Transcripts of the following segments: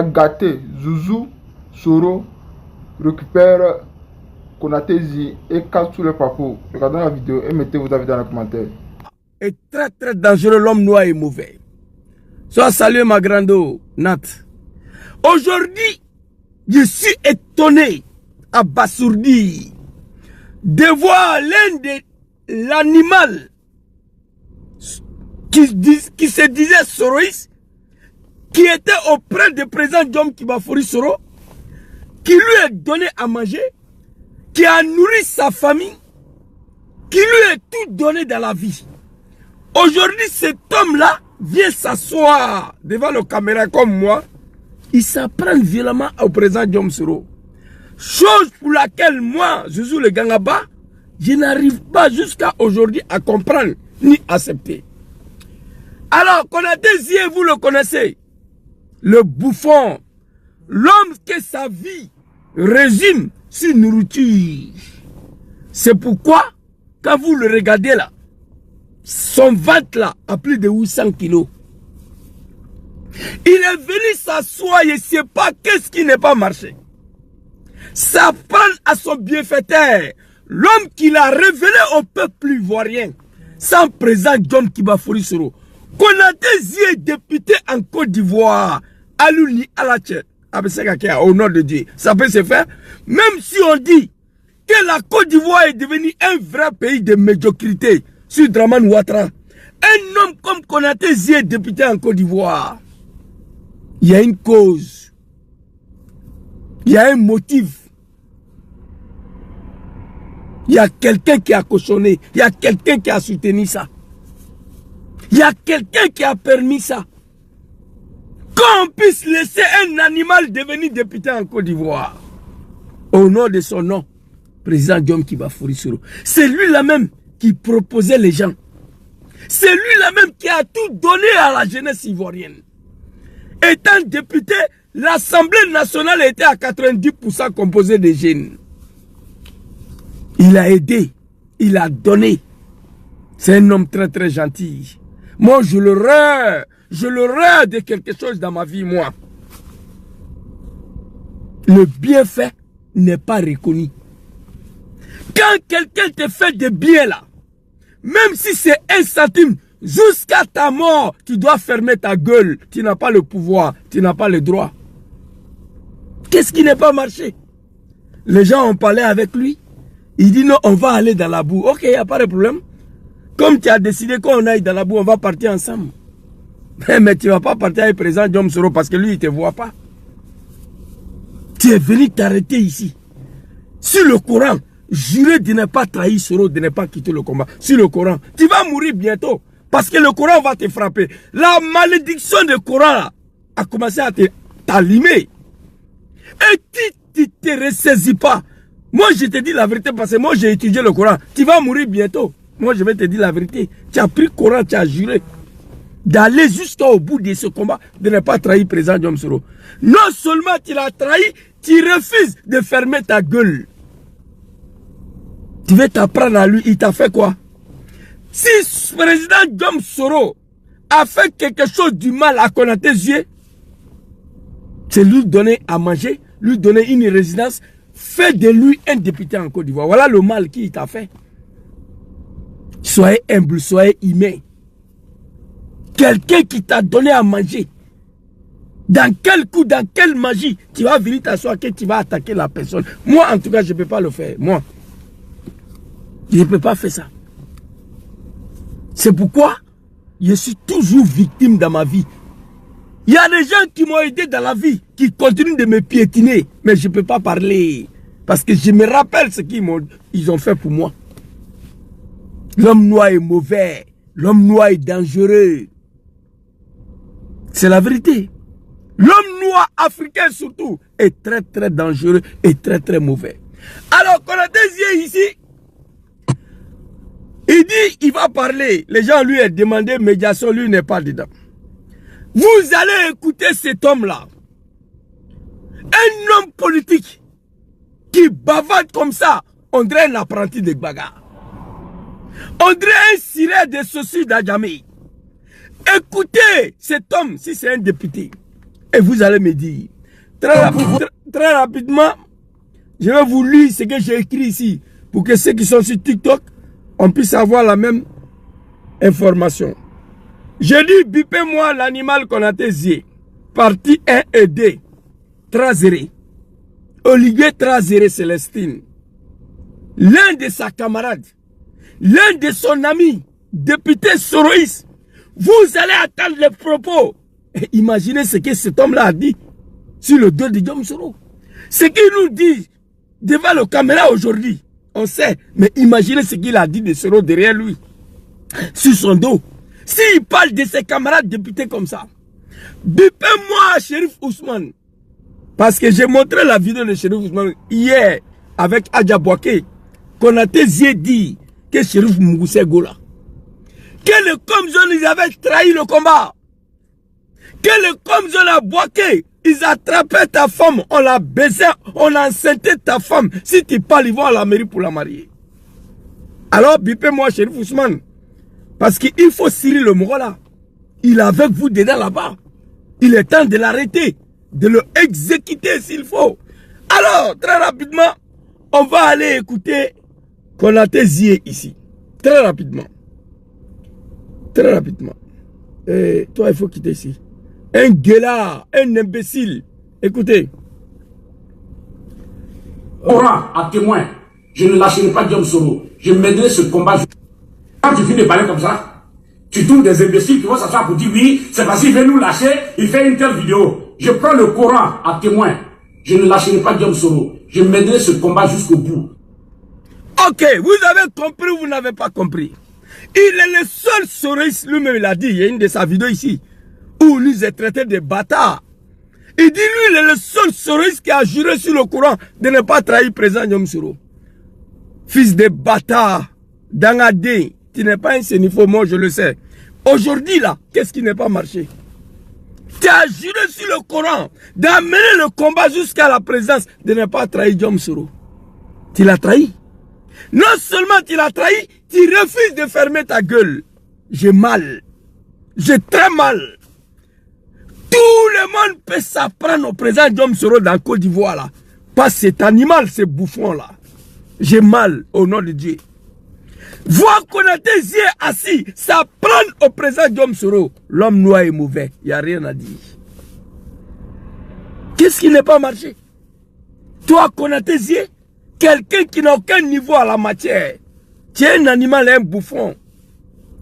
gâté. Zouzou, Soro récupère Konatezi et casse tous les papos. Regardez la vidéo et mettez vos avis dans les commentaires. Est très très dangereux, l'homme noir est mauvais. Sois salué ma grande Nat. Aujourd'hui, je suis étonné, abasourdi, de voir l'animal qui se disait soroïste, qui était auprès du président Djom Kibafori Soro, qui lui a donné à manger, qui a nourri sa famille, qui lui a tout donné dans la vie. Aujourd'hui, cet homme-là vient s'asseoir devant la caméra comme moi. Il s'apprend violemment au président Djom Soro. Chose pour laquelle moi, Zouzou le Gangaba, je n'arrive pas jusqu'à aujourd'hui à comprendre ni accepter. Alors, Konaté Zie, vous le connaissez. Le bouffon. L'homme que sa vie résume sur nourriture. C'est pourquoi, quand vous le regardez là, son ventre là a plus de 800 kilos. Il est venu s'asseoir et ne sait pas qu'est-ce qui n'est pas marché. S'apprendre à son bienfaiteur, l'homme qu'il a révélé au peuple ivoirien, sans présent Djom Kibafori Soro. Konaté Zie est député en Côte d'Ivoire, Alouni Alache, au nom de Dieu. Ça peut se faire, même si on dit que la Côte d'Ivoire est devenue un vrai pays de médiocrité sur Dramane Ouattara. Un homme comme Konaté Zie est député en Côte d'Ivoire. Il y a une cause. Il y a un motif. Il y a quelqu'un qui a cautionné. Il y a quelqu'un qui a soutenu ça. Il y a quelqu'un qui a permis ça. Qu'on puisse laisser un animal devenir député en Côte d'Ivoire. Au nom de son nom, président Djom Kibafori Soro. C'est lui-là même qui proposait les gens. C'est lui-là même qui a tout donné à la jeunesse ivoirienne. Étant député, l'Assemblée nationale était à 90% composée de jeunes. Il a aidé, il a donné. C'est un homme très très gentil. Moi, je le rêve de quelque chose dans ma vie, moi. Le bienfait n'est pas reconnu. Quand quelqu'un te fait de bien là, même si c'est 1 centime, jusqu'à ta mort, tu dois fermer ta gueule. Tu n'as pas le pouvoir, tu n'as pas le droit. Qu'est-ce qui n'est pas marché? Les gens ont parlé avec lui. Il dit non, on va aller dans la boue. Ok, il n'y a pas de problème. Comme tu as décidé qu'on aille dans la boue, on va partir ensemble. Mais tu ne vas pas partir avec le président Djom Soro parce que lui, il ne te voit pas. Tu es venu t'arrêter ici. Sur le Coran, juré de ne pas trahir Soro, de ne pas quitter le combat. Sur le Coran, tu vas mourir bientôt. Parce que le Coran va te frapper. La malédiction du Coran là, a commencé à t'allumer. Et tu ne te ressaisis pas. Moi, je te dis la vérité parce que moi, j'ai étudié le Coran. Tu vas mourir bientôt. Moi, je vais te dire la vérité. Tu as pris le Coran, tu as juré d'aller jusqu'au bout de ce combat, de ne pas trahir le président Djom Soro. Non seulement tu l'as trahi, tu refuses de fermer ta gueule. Tu veux t'apprendre à lui, il t'a fait quoi? Si le président Djom Soro a fait quelque chose du mal à Konaté Zie, c'est lui donner à manger, lui donner une résidence, fait de lui un député en Côte d'Ivoire. Voilà le mal qu'il t'a fait. Soyez humble, soyez humain. Quelqu'un qui t'a donné à manger. Dans quel coup, dans quelle magie, tu vas venir t'asseoir que tu vas attaquer la personne. Moi, en tout cas, je ne peux pas le faire. Moi, je ne peux pas faire ça. C'est pourquoi je suis toujours victime dans ma vie. Il y a des gens qui m'ont aidé dans la vie, qui continuent de me piétiner. Mais je ne peux pas parler. Parce que je me rappelle ce qu'ils ont fait pour moi. L'homme noir est mauvais. L'homme noir est dangereux. C'est la vérité. L'homme noir africain surtout est très très dangereux et très très mauvais. Alors, Konaté Zie ici, il dit il va parler. Les gens lui ont demandé médiation, lui n'est pas dedans. Vous allez écouter cet homme-là. Un homme politique qui bavarde comme ça, on dirait un apprenti de bagarre. On dirait un sirène de saucisses d'Adjamé. Écoutez cet homme, si c'est un député, Et vous allez me dire, très rapidement, je vais vous lire ce que j'ai écrit ici, pour que ceux qui sont sur TikTok, on puisse avoir la même information. Je dis, bipez-moi l'animal qu'on a testé. Partie 1 et 2. Trazéré. Olivier Trazéré Célestine. L'un de ses camarades, l'un de son ami, député Soroïs, vous allez attendre les propos. Et imaginez ce que cet homme-là a dit sur le dos de Diom Soro. Ce qu'il nous dit devant la caméra aujourd'hui, on sait, mais imaginez ce qu'il a dit de Soro derrière lui, sur son dos. S'il parle de ses camarades députés comme ça, bipez-moi Chérif Ousmane. Parce que j'ai montré la vidéo de Chérif Ousmane hier avec Adja Bouaké, qu'on a dit que Chérif Moussé Gola, que le Komzon, ils avaient trahi le combat, que le Komzon a Bouaké, ils attrapaient ta femme, on l'a baisé, on a enceinté ta femme. Si tu parles, ils vont à la mairie pour la marier. Alors, bipez-moi Chérif Ousmane. Parce qu'il faut Cyril le Moro là. Il est avec vous dedans là-bas. Il est temps de l'arrêter, de le exécuter s'il faut. Alors, très rapidement, on va aller écouter Konaté Zié ici. Très rapidement. Très rapidement. Et toi, il faut quitter ici. Un gueulard, un imbécile. Écoutez. Aura à témoin. Je ne lâcherai pas Diom Soro. Je mènerai ce combat. Quand tu finis de parler comme ça, tu trouves des imbéciles qui vont s'asseoir pour dire oui, c'est parce qu'il veut nous lâcher, il fait une telle vidéo. Je prends le Coran à témoin. Je ne lâcherai pas Diom Soro. Je mènerai ce combat jusqu'au bout. Ok, vous avez compris ou vous n'avez pas compris? Il est le seul Soroïs, lui-même il a dit, il y a une de sa vidéos ici, où il nous est traité de bâtard. Il dit lui, il est le seul Soroïs qui a juré sur le Coran de ne pas trahir président Diom Soro. Fils de bâtard, Dangadé, tu n'es pas un sénifo, moi je le sais. Aujourd'hui là, qu'est-ce qui n'est pas marché? Tu as juré sur le Coran d'amener le combat jusqu'à la présidence de ne pas trahir Diom Soro. Tu l'as trahi. Non seulement tu l'as trahi, tu refuses de fermer ta gueule. J'ai mal. J'ai très mal. Tout le monde peut s'apprendre au président Diom Soro dans Côte d'Ivoire là. Pas cet animal, ce bouffon là. J'ai mal au nom de Dieu. Voir qu'on a des yeux assis, ça prend au président Diom Soro. L'homme noir est mauvais, il n'y a rien à dire. Qu'est-ce qui n'est pas marché? Toi, qu'on a tes yeux, quelqu'un qui n'a aucun niveau à la matière. Tu es un animal, un bouffon.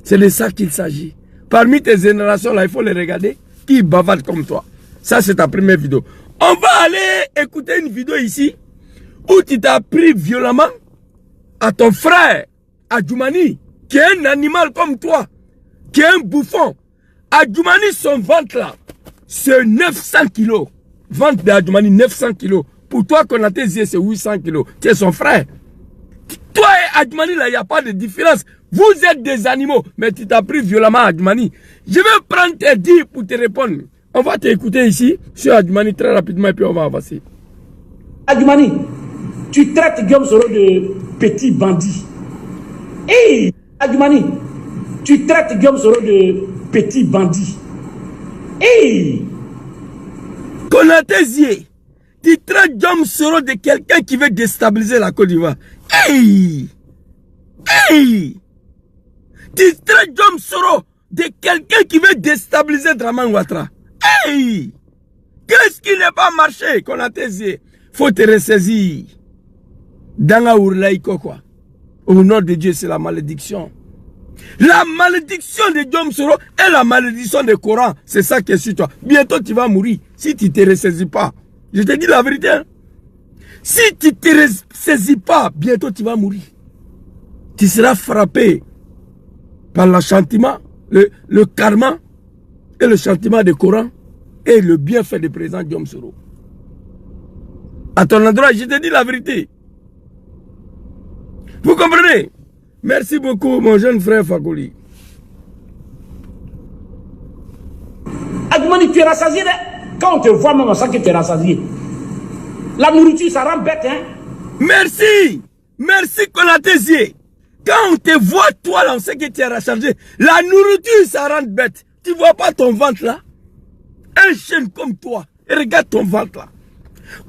C'est de ça qu'il s'agit. Parmi tes générations là, il faut les regarder. Qui bavardent comme toi. Ça, c'est ta première vidéo. On va aller écouter une vidéo ici où tu t'as pris violemment à ton frère Adjoumani, qui est un animal comme toi, qui est un bouffon. Adjoumani, son ventre là, c'est 900 kilos. Ventre d'Adjoumani, 900 kilos. Pour toi, qu'on a tes yeux, c'est 800 kilos. Tu es son frère. Toi et Adjoumani, là, il n'y a pas de différence. Vous êtes des animaux, mais tu t'as pris violemment Adjoumani. Je vais prendre tes dires pour te répondre. On va t'écouter ici, sur Adjoumani, très rapidement, et puis on va avancer. Adjoumani, tu traites Diom Soro de petit bandit. Hey, Adjoumani, tu traites Diom Soro de petit bandit. Hey! Konaté Zié, tu traites Diom Soro de quelqu'un qui veut déstabiliser la Côte d'Ivoire. Hey! Hey! Tu traites Diom Soro de quelqu'un qui veut déstabiliser Dramane Ouattara. Hey! Qu'est-ce qui n'est pas marché, Konaté Zié? Faut te ressaisir. Danga Ourlaïko quoi. Au nom de Dieu, c'est la malédiction. La malédiction de Diom Soro et la malédiction du Coran. C'est ça qui est sur toi. Bientôt, tu vas mourir si tu ne te ressaisis pas. Je te dis la vérité. Hein? Si tu ne te ressaisis pas, bientôt, tu vas mourir. Tu seras frappé par l'enchantement, le karma et le chantiment du Coran et le bienfait du président Diom Soro. À ton endroit, je te dis la vérité. Vous comprenez? Merci beaucoup, mon jeune frère Fakoli. Adjoumani, tu es rassasié. Quand on te voit, même on sent que tu es rassasié. La nourriture, ça rend bête, hein? Merci. Merci, Konaté Zié. Quand on te voit, toi, là, on sait que tu es rassasié. La nourriture, ça rend bête. Tu vois pas ton ventre, là? Un jeune comme toi, et regarde ton ventre là.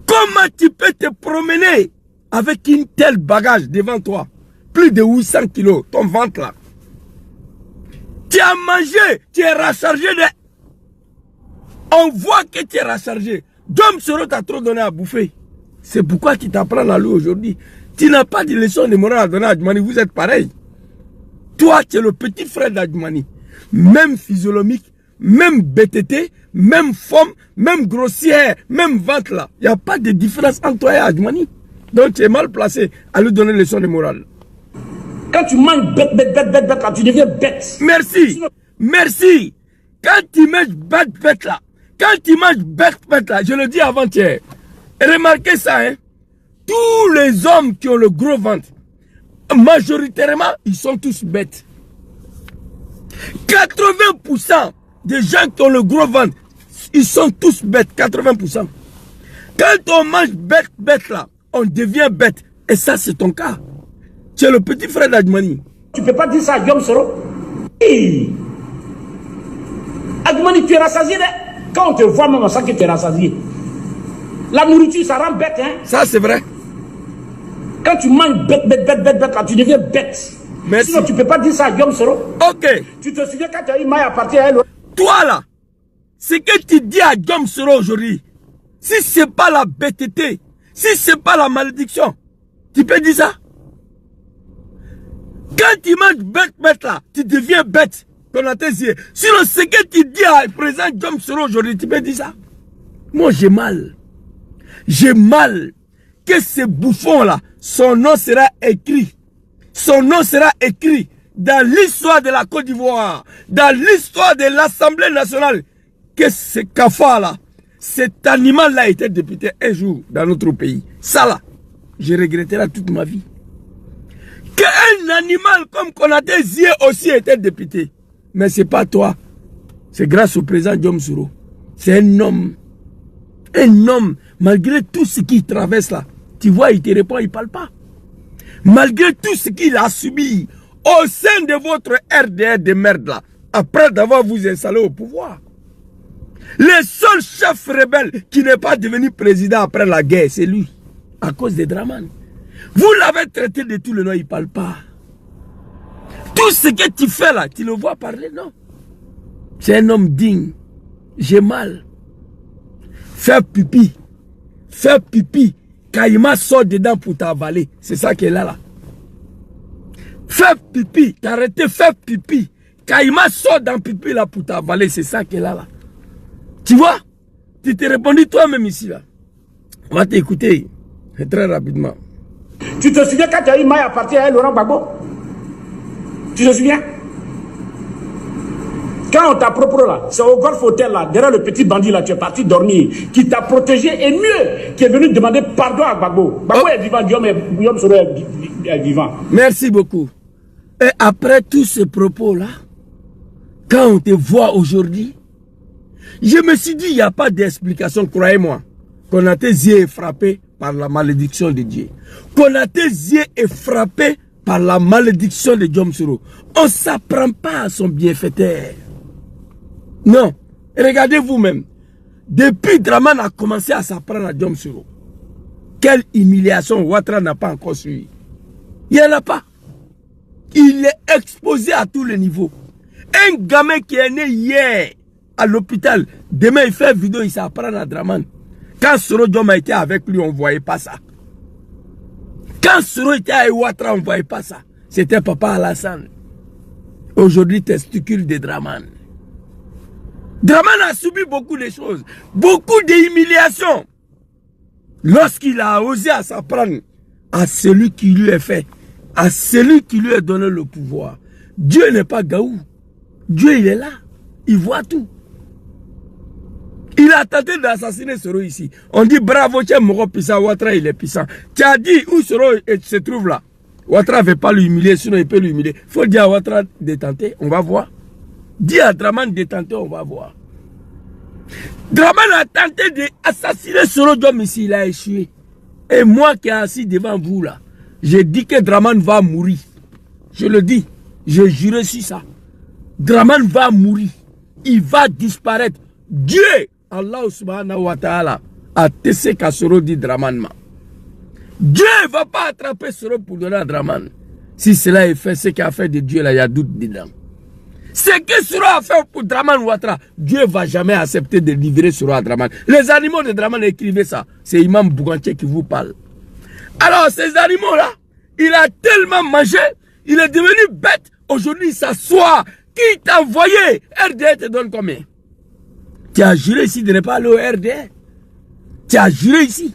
Comment tu peux te promener avec une telle bagage devant toi? Plus de 800 kilos, ton ventre là. Tu as mangé, tu es rechargé de... On voit que tu es rechargé. Dom Soro t'a trop donné à bouffer. C'est pourquoi tu t'apprends la loi aujourd'hui. Tu n'as pas de leçon de morale à donner à Adjumani, vous êtes pareil. Toi, tu es le petit frère d'Adjumani. Même physiologique, même BTT, même forme, même grossière, même ventre là. Il n'y a pas de différence entre toi et Adjumani. Donc tu es mal placé à lui donner leçon de morale. Quand tu manges bête, là, tu deviens bête. Merci. Merci. Quand tu manges bête là, quand tu manges bête là, je le dis avant-hier, remarquez ça, hein. Tous les hommes qui ont le gros ventre, majoritairement, ils sont tous bêtes. 80% des gens qui ont le gros ventre, ils sont tous bêtes, 80%. Quand on mange bête là, on devient bête. Et ça, c'est ton cas. Tu es le petit frère d'Adjumani. Tu ne peux pas dire ça à Guillaume Soro. Hey. Adjumani, tu es rassasié. Quand on te voit, même on sent que tu es rassasié. La nourriture, ça rend bête. Hein? Ça, c'est vrai. Quand tu manges bête, là, tu deviens bête. Merci. Sinon, tu ne peux pas dire ça à Guillaume Soro. Ok. Tu te souviens quand tu as eu maille à partir à elle. Toi là, ce que tu dis à Guillaume Soro aujourd'hui, si ce n'est pas la bêteté, si ce n'est pas la malédiction, tu peux dire ça? Quand tu manges bête là, tu deviens bête. Qu'on a tes yeux. Sinon, ce que tu dis à président Guillaume Soro aujourd'hui, tu peux dire ça? Moi, j'ai mal. J'ai mal que ce bouffon là, son nom sera écrit. Son nom sera écrit dans l'histoire de la Côte d'Ivoire, dans l'histoire de l'Assemblée nationale, que ce cafard là, cet animal là était député un jour dans notre pays. Ça là, je regretterai toute ma vie. Qu'un animal comme Konaté Zie aussi était député. Mais ce n'est pas toi. C'est grâce au président Guillaume Soro. C'est un homme. Un homme, malgré tout ce qu'il traverse là, tu vois, il te répond, il ne parle pas. Malgré tout ce qu'il a subi au sein de votre RDR de merde là, après d'avoir vous installé au pouvoir. Le seul chef rebelle qui n'est pas devenu président après la guerre, c'est lui, à cause des Dramane. Vous l'avez traité de tout le nom, il ne parle pas. Tout ce que tu fais là, tu le vois parler, non. C'est un homme digne. J'ai mal. Faire pipi. Faire pipi. Kaïma sort dedans pour t'avaler. C'est ça qui est là. Faire pipi. T'arrêter faire pipi. Kaïma sort dans pipi là pour t'avaler. C'est ça qui est là. Tu vois? Tu t'es répondu toi-même ici là. On va t'écouter. Très rapidement. Tu te souviens quand tu as eu maille à partir à Laurent Gbagbo? Tu te souviens? Quand on t'a proposé là, c'est au Golf Hotel là, derrière le petit bandit là, tu es parti dormir, qui t'a protégé et mieux, qui est venu demander pardon à Gbagbo. Gbagbo est vivant, Guillaume Soro est vivant. Merci beaucoup. Et après tous ces propos là, quand on te voit aujourd'hui, je me suis dit, il n'y a pas d'explication, croyez-moi. Konaté Zie est frappé par la malédiction de Dieu. Konaté Zie est frappé par la malédiction de Guillaume Soro. On ne s'apprend pas à son bienfaiteur. Non. Regardez vous-même. Depuis Dramane a commencé à s'apprendre à Guillaume Soro. Quelle humiliation Ouattara n'a pas encore suivi. Il n'y en a pas. Il est exposé à tous les niveaux. Un gamin qui est né hier à l'hôpital, demain il fait vidéo, il s'apprend à Dramane. Quand Soro Diom a été avec lui, on ne voyait pas ça. Quand Soro était à Ouattara, on ne voyait pas ça. C'était Papa Alassane. Aujourd'hui, testicule de Dramane. Dramane a subi beaucoup de choses. Beaucoup d'humiliations. Lorsqu'il a osé à s'apprendre à celui qui lui est fait, à celui qui lui a donné le pouvoir. Dieu n'est pas Gaou. Dieu, il est là. Il voit tout. Il a tenté d'assassiner Soro ici. On dit bravo, tiens, Moro puissant, Ouattara il est puissant. Tu as dit où Soro se trouve là. Ouattara ne veut pas l'humilier, sinon il peut l'humilier. Il faut dire à Ouattara de tenter, on va voir. Dis à Dramane de tenter, on va voir. Dramane a tenté d'assassiner Soro Diom ici, il a échoué. Et moi qui est assis devant vous là, j'ai dit que Dramane va mourir. Je le dis, j'ai juré sur ça. Dramane va mourir. Il va disparaître. Dieu Allah subhanahu wa ta'ala a tessé qu'à Soro dit Draman. Dieu ne va pas attraper Soro pour donner à Draman. Si cela est fait, ce qu'il a fait de Dieu, là, il y a doute dedans. Ce que Soro a fait pour Draman Ouattara, Dieu ne va jamais accepter de livrer Soro à Draman. Les animaux de Draman écrivaient ça. C'est Imam Bougantier qui vous parle. Alors, ces animaux-là, il a tellement mangé, il est devenu bête. Aujourd'hui, il s'assoit. Qui t'a envoyé? RDA te donne combien? Tu as juré ici de ne pas aller au RDA. Tu as juré ici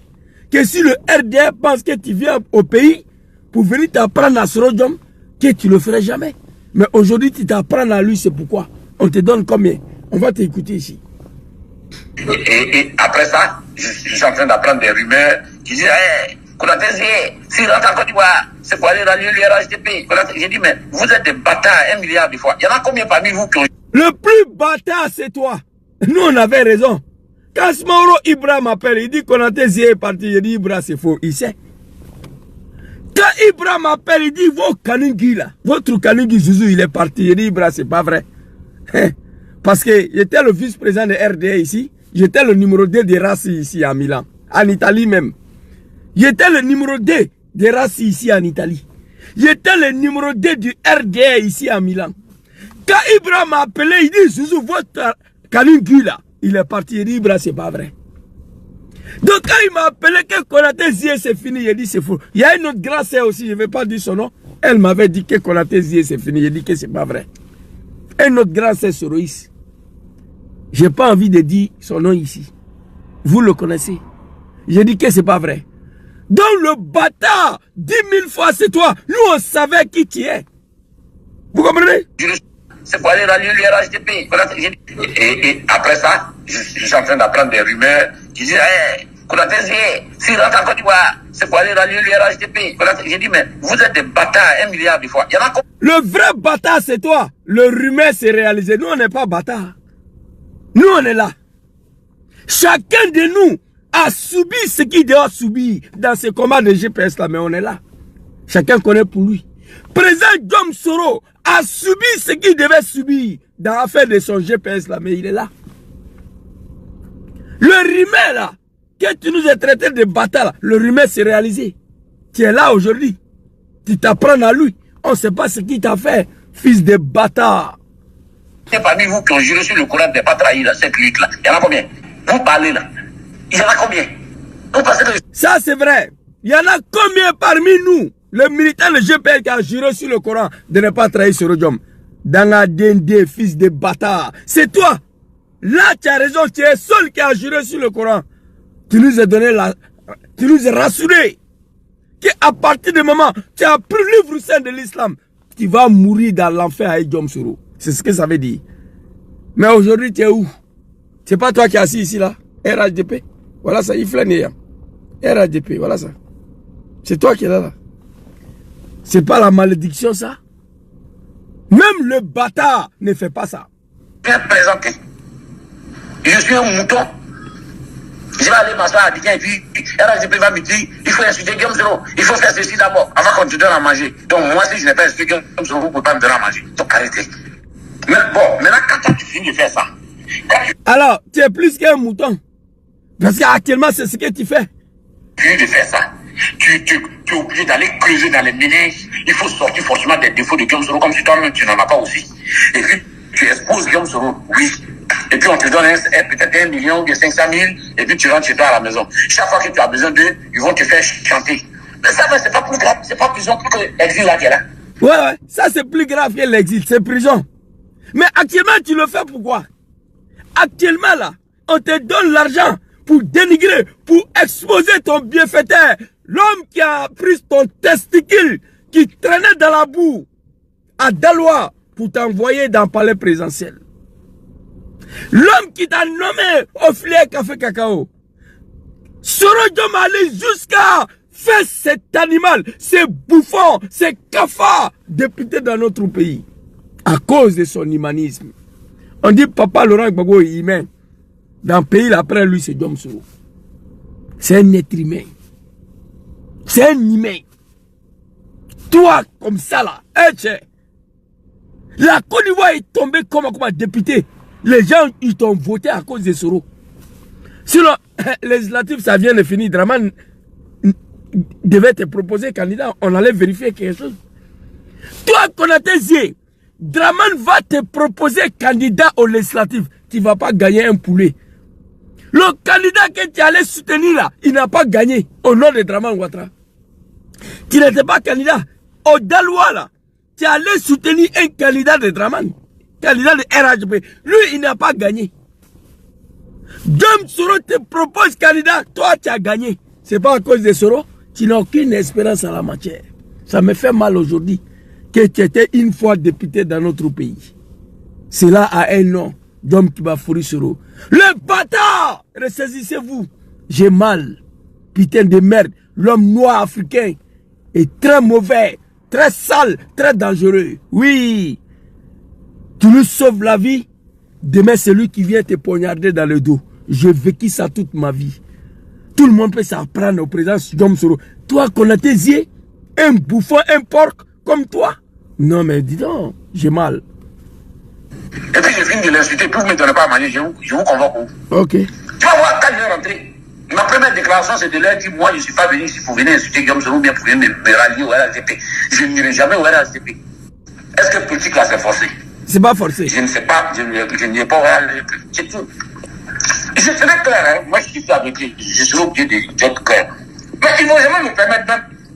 que si le RDA pense que tu viens au pays pour venir t'apprendre à Soro Diom, que tu ne le ferais jamais. Mais aujourd'hui, tu t'apprends à lui, c'est pourquoi. On te donne combien? On va t'écouter ici. Et après ça, je suis en train d'apprendre des rumeurs qui disent, hey, s'il rentre en Côte d'Ivoire, c'est pour aller rallier l'URHDP. J'ai dit, mais vous êtes des bâtards 1 milliard de fois. Il y en a combien parmi vous qui ont... Le plus bâtard, c'est toi. Nous, on avait raison. Quand Smauro Ibra m'appelle, il dit Konaté Zie est parti. Je dis, Ibra, c'est faux. Il sait. Quand Ibra m'appelle, il dit, vos Kanungi là, votre Kanungi Zouzou, il est parti. Je dis, Ibra, c'est pas vrai. Parce que j'étais le vice-président de RDA ici. J'étais le numéro 2 des races ici à Milan. En Italie même. J'étais le numéro 2 des races ici en Italie. J'étais le numéro 2 du RDA ici à Milan. Quand Ibra m'a appelé, il dit, Zouzou, votre Kanungi là, il est parti. Il dit, Ibra, c'est pas vrai. Donc quand il m'a appelé que Konaté Zie c'est fini, il dit c'est faux. Il y a une autre grande sœur aussi, je ne vais pas dire son nom. Elle m'avait dit que Konaté Zie c'est fini, il dit que c'est pas vrai. Une autre grande sœur Soroïs. Je n'ai pas envie de dire son nom ici. Vous le connaissez. J'ai dit que c'est pas vrai. Donc le bâtard, 10 000 fois c'est toi. Nous on savait qui tu es. Vous comprenez? C'est pour aller rallier l'URHDP. Et après ça, je suis en train d'apprendre des rumeurs qui disent, hey, s'il rentre en Côte d'Ivoire, c'est pour aller rallier l'URHDP. J'ai dit, mais vous êtes des bâtards 1 milliard de fois. Il y en a combien? Le vrai bâtard, c'est toi. Le rumeur s'est réalisé. Nous, on n'est pas bâtards. Nous, on est là. Chacun de nous a subi ce qu'il doit subir dans ce combat de GPS là, mais on est là. Chacun connaît pour lui. Président Diom Soro a subi ce qu'il devait subir dans l'affaire de son GPS là, mais il est là. Le rumeur là, que tu nous as traité de bâtard là, le rumeur s'est réalisé. Tu es là aujourd'hui. Tu t'apprends à lui. On ne sait pas ce qu'il t'a fait, fils de bâtard. C'est parmi vous qui ont juré sur le Coran de ne pas trahir cette lutte là. Il y en a combien? Vous parlez là. Il y en a combien? Vous pensez que... Ça c'est vrai. Il y en a combien parmi nous, le militaire de GPL qui a juré sur le Coran de ne pas trahir Soro Diom? Dans la DND, fils de bâtard. C'est toi. Là tu as raison, tu es seul qui a juré sur le Coran. Tu nous as donné la... Tu nous as rassuré qu'à partir du moment tu as pris le livre saint de l'islam, tu vas mourir dans l'enfer avec Diom Soro. C'est ce que ça veut dire. Mais aujourd'hui, tu es où? C'est pas toi qui es assis ici là? RHDP. Voilà ça, il flâne. RHDP, voilà ça. C'est toi qui es là. C'est pas la malédiction ça? Même le bâtard ne fait pas ça. Bien présenté. Je suis un mouton. Je vais aller m'asseoir à Abidjan et puis RHDP va me dire, il faut insulter Diom Soro, il faut faire ceci d'abord, avant qu'on te donne à manger. Donc moi si je n'ai pas insulté Diom Soro, vous ne pouvez pas me donner à manger. Donc arrêtez. Mais bon, maintenant quand tu finis de faire ça, alors tu es plus qu'un mouton. Parce qu'actuellement c'est ce que tu fais. Tu finis de faire ça, tu es obligé d'aller creuser dans les méninges. Il faut sortir forcément des défauts de Diom Soro comme si toi-même tu n'en as pas aussi. Et puis tu exposes Diom Soro, oui. Et puis on te donne peut-être 1 million ou 500 000, et puis tu rentres chez toi à la maison. Chaque fois que tu as besoin d'eux, ils vont te faire chanter. Mais ça, c'est pas plus grave, c'est pas prison que l'exil là qui est là. Ouais, ça c'est plus grave que l'exil, c'est prison. Mais actuellement, tu le fais pourquoi? Actuellement là, on te donne l'argent pour dénigrer, pour exposer ton bienfaiteur. L'homme qui a pris ton testicule, qui traînait dans la boue, à Daloa, pour t'envoyer dans le palais présidentiel. L'homme qui t'a nommé au filière café cacao. Soro Diom allait jusqu'à faire cet animal, ces bouffons, ces cafards députés dans notre pays. À cause de son humanisme. On dit Papa Laurent Gbagbo est humain. Dans le pays, après lui, c'est Diom Soro. C'est un être humain. C'est un humain. Toi, comme ça là, la Côte d'Ivoire est tombée comme député. Les gens, ils t'ont voté à cause de Soro. Sinon, législatif, ça vient de finir. Draman devait te proposer candidat. On allait vérifier quelque chose. Toi, Konaté Zie, Draman va te proposer candidat au législatif. Tu ne vas pas gagner un poulet. Le candidat que tu allais soutenir là, il n'a pas gagné au nom de Draman Ouattara. Tu n'étais pas candidat. Au Dalois là, tu allais soutenir un candidat de Draman. Candidat de RHP. Lui, il n'a pas gagné. Dom Soro te propose candidat. Toi, tu as gagné. Ce n'est pas à cause de Soro. Tu n'as aucune espérance en la matière. Ça me fait mal aujourd'hui que tu étais une fois député dans notre pays. Cela a un nom. Dom Kibafouri Soro. Le bâtard! Ressaisissez-vous. J'ai mal. Putain de merde. L'homme noir africain est très mauvais, très sale, très dangereux. Oui. Tu lui sauves la vie. Demain, c'est lui qui vient te poignarder dans le dos. J'ai vécu ça toute ma vie. Tout le monde peut s'apprendre au président Dom Soro. Toi, Konaté Zie, un bouffon, un porc comme toi. Non, mais dis donc, j'ai mal. Et puis je finis de l'insulter, puis vous ne me donnez pas à manger, je vous convoque où? Ok. Tu vas voir, quand je vais rentrer, ma première déclaration, c'est de leur dire, moi, je ne suis pas venu ici pour venir insulter Guillaume Soro, ou bien pour venir me rallier au RHDP. Je n'irai jamais au RHDP. Est-ce que politique là, c'est forcé? C'est pas forcé. Je ne sais pas, je n'irai pas au RHDP. C'est tout. Je serai clair, hein. Moi, je suis avec lui, je serai obligé d'être clair. Mais ils ne vont jamais me permettre,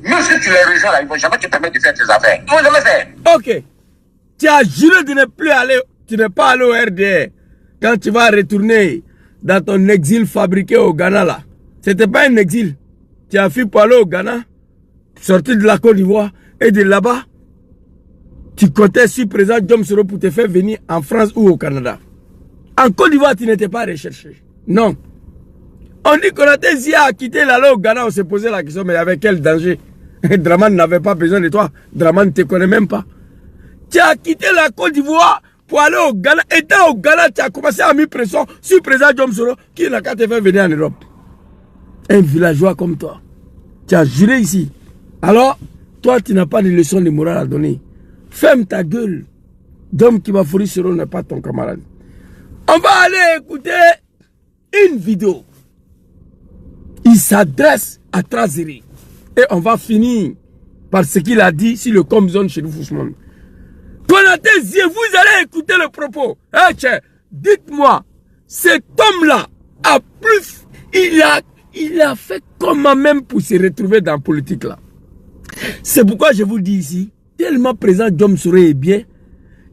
même si tu les rejoins là, ils ne vont jamais te permettre de faire tes affaires. Ils ne vont jamais faire. Ok. Tu as juré de ne plus aller, tu n'es pas allé au RDR. Quand tu vas retourner dans ton exil fabriqué au Ghana là. C'était pas un exil. Tu as fui pour aller au Ghana, sortir de la Côte d'Ivoire et de là-bas, tu comptais sur le président Dom Soro pour te faire venir en France ou au Canada. En Côte d'Ivoire, tu n'étais pas recherché. Non. On dit qu'on a quitté l'aller au Ghana, on s'est posé la question, mais avec quel danger? Draman n'avait pas besoin de toi. Draman ne te connaît même pas. Tu as quitté la Côte d'Ivoire pour aller au Ghana. Étant au Ghana, tu as commencé à mettre pression sur le président Dom Soro qui n'a qu'à te faire venir en Europe. Un villageois comme toi. Tu as juré ici. Alors, toi, tu n'as pas de leçon de morale à donner. Ferme ta gueule. Dom Kibafouri Soro n'est pas ton camarade. On va aller écouter une vidéo. Il s'adresse à Trazeri. Et on va finir par ce qu'il a dit sur le Comzone chez Fouchman. Konaté Zie, vous allez écouter le propos. Hey, dites-moi, cet homme-là a plus... Il a fait comment même pour se retrouver dans la politique là. C'est pourquoi je vous dis ici, tellement présent Dom Soro est bien,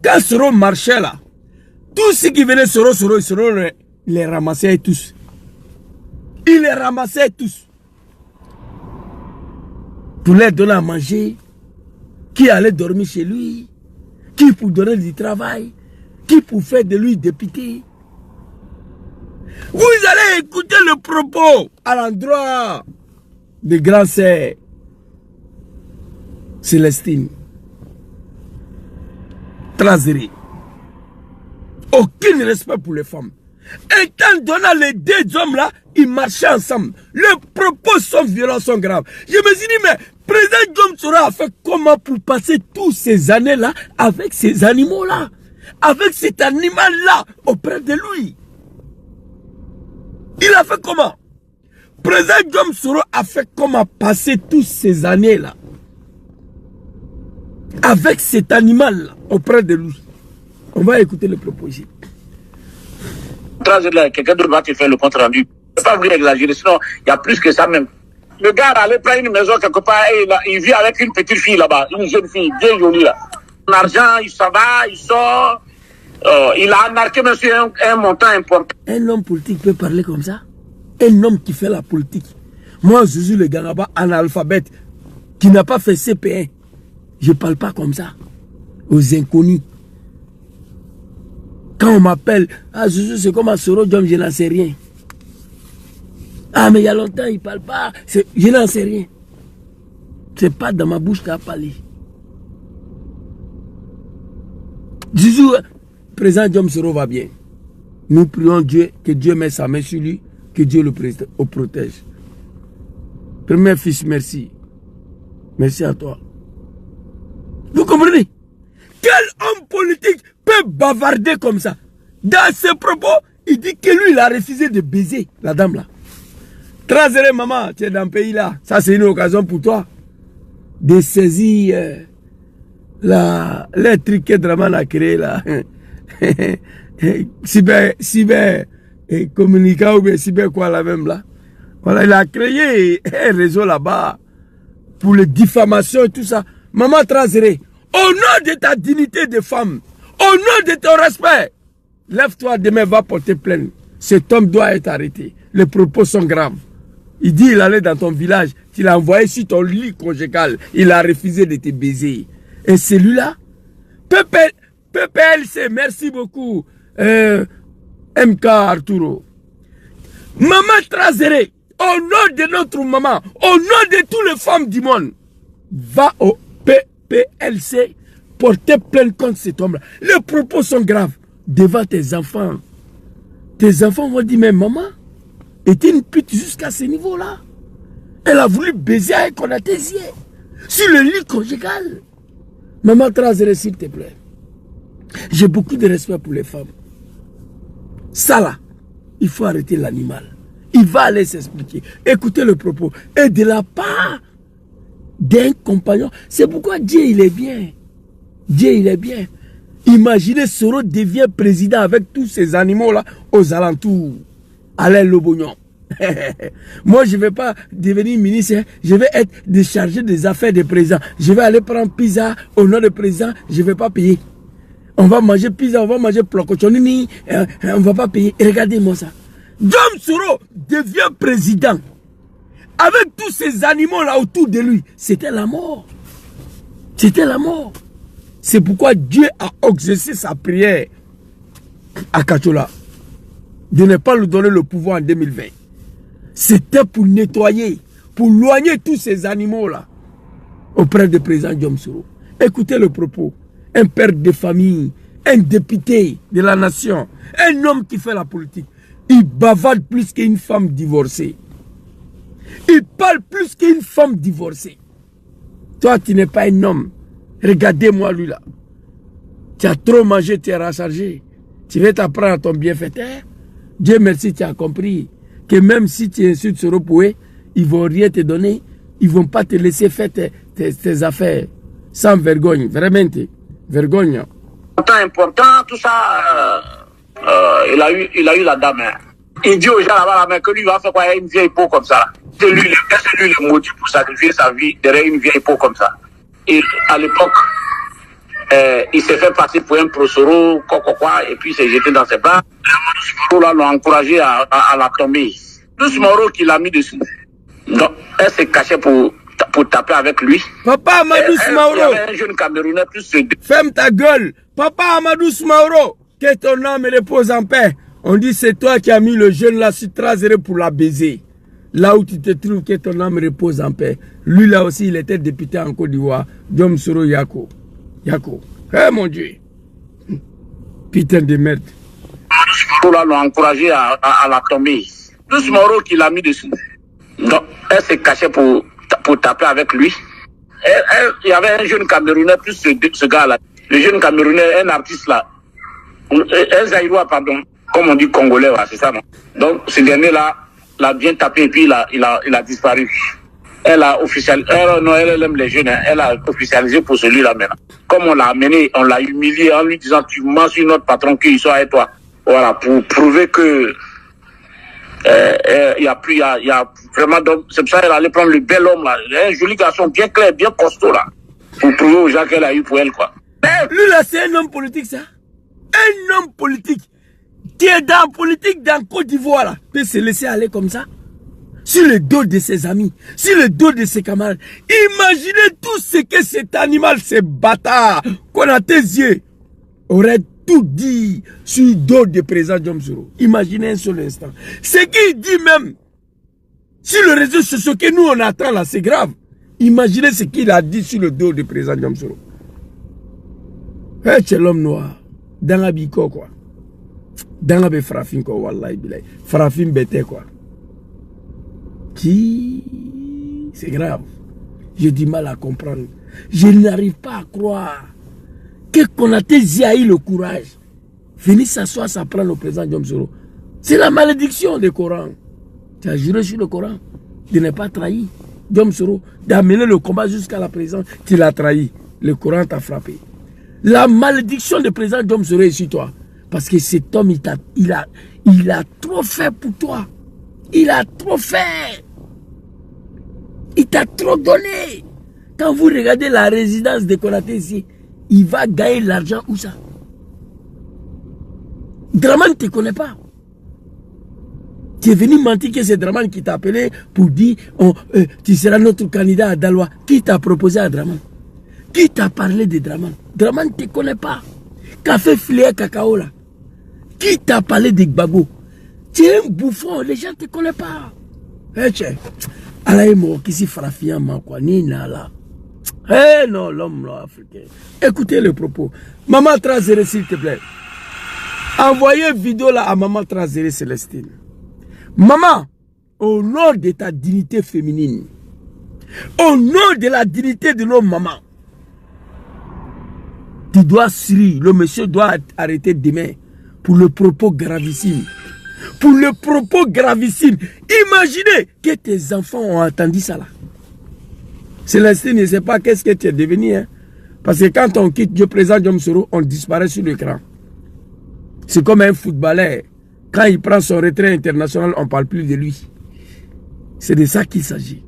quand Soro marchait là, tous ceux qui venaient Soro les ramassait tous. Il les ramassait tous. Pour leur donner à manger, qui allait dormir chez lui, qui pour donner du travail, qui pour faire de lui député. Vous allez écouter le propos à l'endroit de grand sœur Célestine Trazeri. Aucun respect pour les femmes. Étant donné les deux hommes là, ils marchaient ensemble. Leurs propos sont violents, sont graves. Je me suis dit, mais président Dom Soro a fait comment pour passer toutes ces années là avec ces animaux là, avec cet animal là auprès de lui? Il a fait comment? Président Dom Soro a fait comment passer toutes ces années là avec cet animal là auprès de lui? On va écouter le propos ici. Quelqu'un d'autre va te faire le compte rendu. Il ne faut pas venir exagérer, sinon il y a plus que ça même. Le gars allait prendre une maison quelque part et il vit avec une petite fille là-bas, une jeune fille bien jolie là. Son argent, il s'en va, il sort. Il a marqué monsieur un montant important. Un homme politique peut parler comme ça? Un homme qui fait la politique. Moi, je suis le Ganaba analphabète qui n'a pas fait CP1. Je ne parle pas comme ça aux inconnus. Quand on m'appelle, ah Zouzou, c'est comme un Soro Dom, je n'en sais rien. Ah mais il y a longtemps, il ne parle pas. Je n'en sais rien. Ce n'est pas dans ma bouche qu'il a parlé. Zouzou, président Dom Soro va bien. Nous prions Dieu, que Dieu mette sa main sur lui, que Dieu le protège. Premier fils, merci. Merci à toi. Vous comprenez? Quel homme politique peut bavarder comme ça? Dans ses propos, Il dit que lui, il a refusé de baiser la dame là. Trazere, maman, tu es dans le pays là. Ça, c'est une occasion pour toi de saisir les trucs que Draman a créé là. cyber communicant ou bien cyber quoi là même là. Voilà, il a créé un réseau là-bas pour les diffamations et tout ça. Maman Trazere, au nom de ta dignité de femme, au nom de ton respect, lève-toi demain, va porter plainte. Cet homme doit être arrêté. Les propos sont graves. Il dit il allait dans ton village, tu l'as envoyé sur ton lit conjugal, il a refusé de te baiser. Et celui-là, PPLC, merci beaucoup, MK Arturo. Maman Trazere, au nom de notre maman, au nom de toutes les femmes du monde, va au PPLC porter plainte contre cet homme-là. Les propos sont graves devant tes enfants. Tes enfants vont dire, mais maman était une pute jusqu'à ce niveau-là. Elle a voulu baiser avec Konaté sur le lit conjugal. Maman Trazere, s'il te plaît. J'ai beaucoup de respect pour les femmes. Ça là, il faut arrêter l'animal. Il va aller s'expliquer. Écoutez le propos. Et de la part d'un compagnon. C'est pourquoi Dieu, il est bien. Dieu, il est bien. Imaginez, Soro devient président avec tous ces animaux-là aux alentours. Alain Lobognon. Moi, je ne vais pas devenir ministre. Je vais être déchargé des affaires du président. Je vais aller prendre pizza au nom du président. Je ne vais pas payer. On va manger pizza, on va manger plocochonini. On ne va pas payer. Regardez-moi ça. Dom Soro devient président. Avec tous ces animaux-là autour de lui. C'était la mort. C'était la mort. C'est pourquoi Dieu a exaucé sa prière à Kachola de ne pas lui donner le pouvoir en 2020. C'était pour nettoyer, pour loigner tous ces animaux-là auprès du président Dom Soro. Écoutez le propos. Un père de famille, un député de la nation, un homme qui fait la politique. Il bavarde plus qu'une femme divorcée. Il parle plus qu'une femme divorcée. Toi, tu n'es pas un homme. Regardez-moi lui là. Tu as trop mangé, tu es rechargé. Tu vas t'apprendre à ton bienfaiteur. Dieu merci, tu as compris que même si tu insultes Soro Poué, ils ne vont rien te donner. Ils ne vont pas te laisser faire tes affaires. Sans vergogne, vraiment. Vergogne. Important, tout ça, il a eu la dame. Hein. Il dit aux gens là-bas que lui va faire quoi, une vieille peau comme ça. C'est lui le maudit pour sacrifier sa vie derrière une vieille peau comme ça. Et à l'époque, il s'est fait passer pour un pro-Soro, quoi, et puis il s'est jeté dans ses bras. Soro là l'ont encouragé à la tomber. Tous Moro qui l'a mis dessus. Donc, elle s'est cachée pour taper avec lui. Papa Amadou Smaoro. Il y avait un jeune Camerounais plus ce... Ferme ta gueule. Papa Amadou Smaoro. Que ton âme repose en paix. On dit c'est toi qui as mis le jeune là sur Trazere pour la baiser. Là où tu te trouves, que ton âme repose en paix. Lui là aussi, il était député en Côte d'Ivoire. Dom Soro Yako. Yako. Eh mon Dieu. Putain de merde. Soro là l'ont encouragé à la tomber. Tous Moro qui l'a mis dessus. Donc, elle s'est cachée pour taper avec lui. Il y avait un jeune Camerounais plus ce gars-là. Le jeune Camerounais, un artiste là. Un Zaïrois, pardon. Comme on dit Congolais, c'est ça, non? Donc, ce dernier-là l'a bien tapé et puis il a disparu. Elle a officialisé, elle aime les jeunes, hein, elle a officialisé pour celui-là maintenant. Comme on l'a amené, on l'a humilié en lui disant tu mens sur notre patron qu'il soit avec toi. Voilà, pour prouver que il y a vraiment, c'est pour ça qu'elle allait prendre le bel homme là, un joli garçon bien clair, bien costaud là, pour prouver aux gens qu'elle a eu pour elle quoi. Lui là c'est un homme politique ça. Un homme politique qui est dans la politique dans Côte d'Ivoire là, peut se laisser aller comme ça. Sur le dos de ses amis, sur le dos de ses camarades. Imaginez tout ce que cet animal, ce bâtard, qu'on a tes yeux, aurait tout dit sur le dos du président Dom Soro. Imaginez un seul instant. Ce qu'il dit même sur le réseau social que nous on attend là, c'est grave. Imaginez ce qu'il a dit sur le dos du président Dom Soro. C'est l'homme noir. Dans la biko quoi. Dans la frafin quoi, wallahi bilay. Frafin bête quoi. C'est grave. J'ai du mal à comprendre. Je n'arrive pas à croire que Konaté Zia a eu le courage. Venir s'asseoir, ça prend le président Dom Soro. C'est la malédiction du Coran. Tu as juré sur le Coran de ne pas trahir Diom Soro, d'amener le combat jusqu'à la présence. Tu l'as trahi. Le Coran t'a frappé. La malédiction du président Diom Soro est sur toi. Parce que cet homme, il a trop fait pour toi. Il a trop fait. Il t'a trop donné. Quand vous regardez la résidence de Konaté ici, il va gagner l'argent où ça? Draman ne te connaît pas. Tu es venu mentir que c'est Draman qui t'a appelé pour dire tu seras notre candidat à Daloa. Qui t'a proposé à Draman? Qui t'a parlé de Draman? Draman ne te connaît pas. Café Filet Cacao là. Qui t'a parlé de Gbagbo? Tu es un bouffon, les gens ne te connaissent pas. Eh tiens, Alaï Morokisi Farafia quoi, Nina là. Eh non, l'homme là, africain. Écoutez le propos. Maman Trazere, s'il te plaît. Envoyez vidéo là à Maman Trazere Célestine. Maman, au nom de ta dignité féminine, au nom de la dignité de nos mamans, tu dois suivre, le monsieur doit arrêter demain pour le propos gravissime. Pour le propos gravissime. Imaginez que tes enfants ont entendu ça là. Célestine ne sait pas qu'est-ce que tu es devenu. Hein? Parce que quand on quitte Dieu présent Diom Soro, on disparaît sur l'écran. C'est comme un footballeur. Quand il prend son retrait international, on ne parle plus de lui. C'est de ça qu'il s'agit.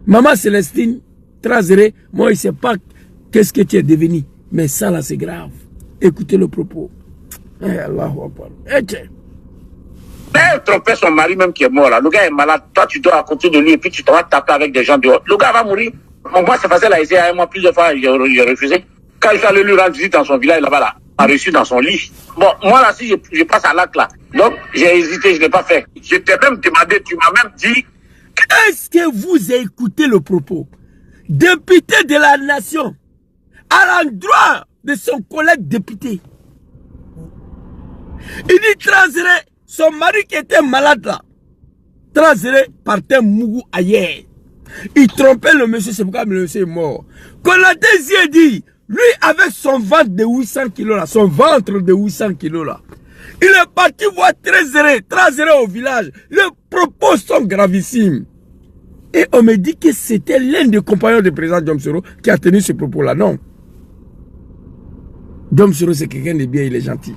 Maman Célestine, Trazere, moi, il ne sait pas qu'est-ce que tu es devenu. Mais ça, là, c'est grave. Écoutez le propos. Eh, Allahu Akbar. Elle trompait son mari même qui est mort là. Le gars est malade. Toi, tu dois à côté de lui et puis tu te vas taper avec des gens dehors. Le gars va mourir. Moi, c'est facile à essayer. Moi, plusieurs fois, j'ai refusé. Quand je suis allé lui rendre visite dans son village là-bas, là, a reçu dans son lit. Bon, moi là, si je passe à l'acte là, donc j'ai hésité, je ne l'ai pas fait. Je t'ai même demandé, tu m'as même dit. Est-ce que vous écoutez le propos? Député de la nation, à l'endroit de son collègue député. Il dit Trazere, son mari qui était malade là. Trazere partait Mougou ailleurs. Il trompait le monsieur, c'est pourquoi le monsieur est mort. Konaté a dit, lui avec son ventre de 800 kilos là, son ventre de 800 kilos là, il est parti voir Trazere au village. Les propos sont gravissimes. Et on me dit que c'était l'un des compagnons du président Diom Soro qui a tenu ce propos là. Non. Diom Soro c'est quelqu'un de bien, il est gentil.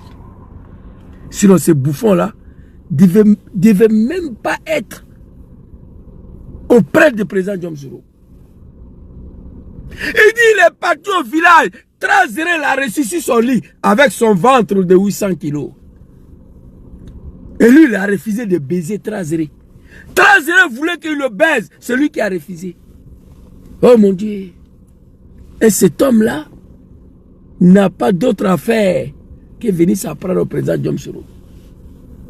Sinon ces bouffons là devaient même pas être auprès du président Diom Soro. Il dit il est parti au village. Trazere l'a reçu sur son lit avec son ventre de 800 kilos. Et lui il a refusé de baiser Trazere. Trazere voulait qu'il le baise. C'est lui qui a refusé. Oh mon Dieu. Et cet homme là n'a pas d'autre affaire que venir s'apprendre au président Diom Soro.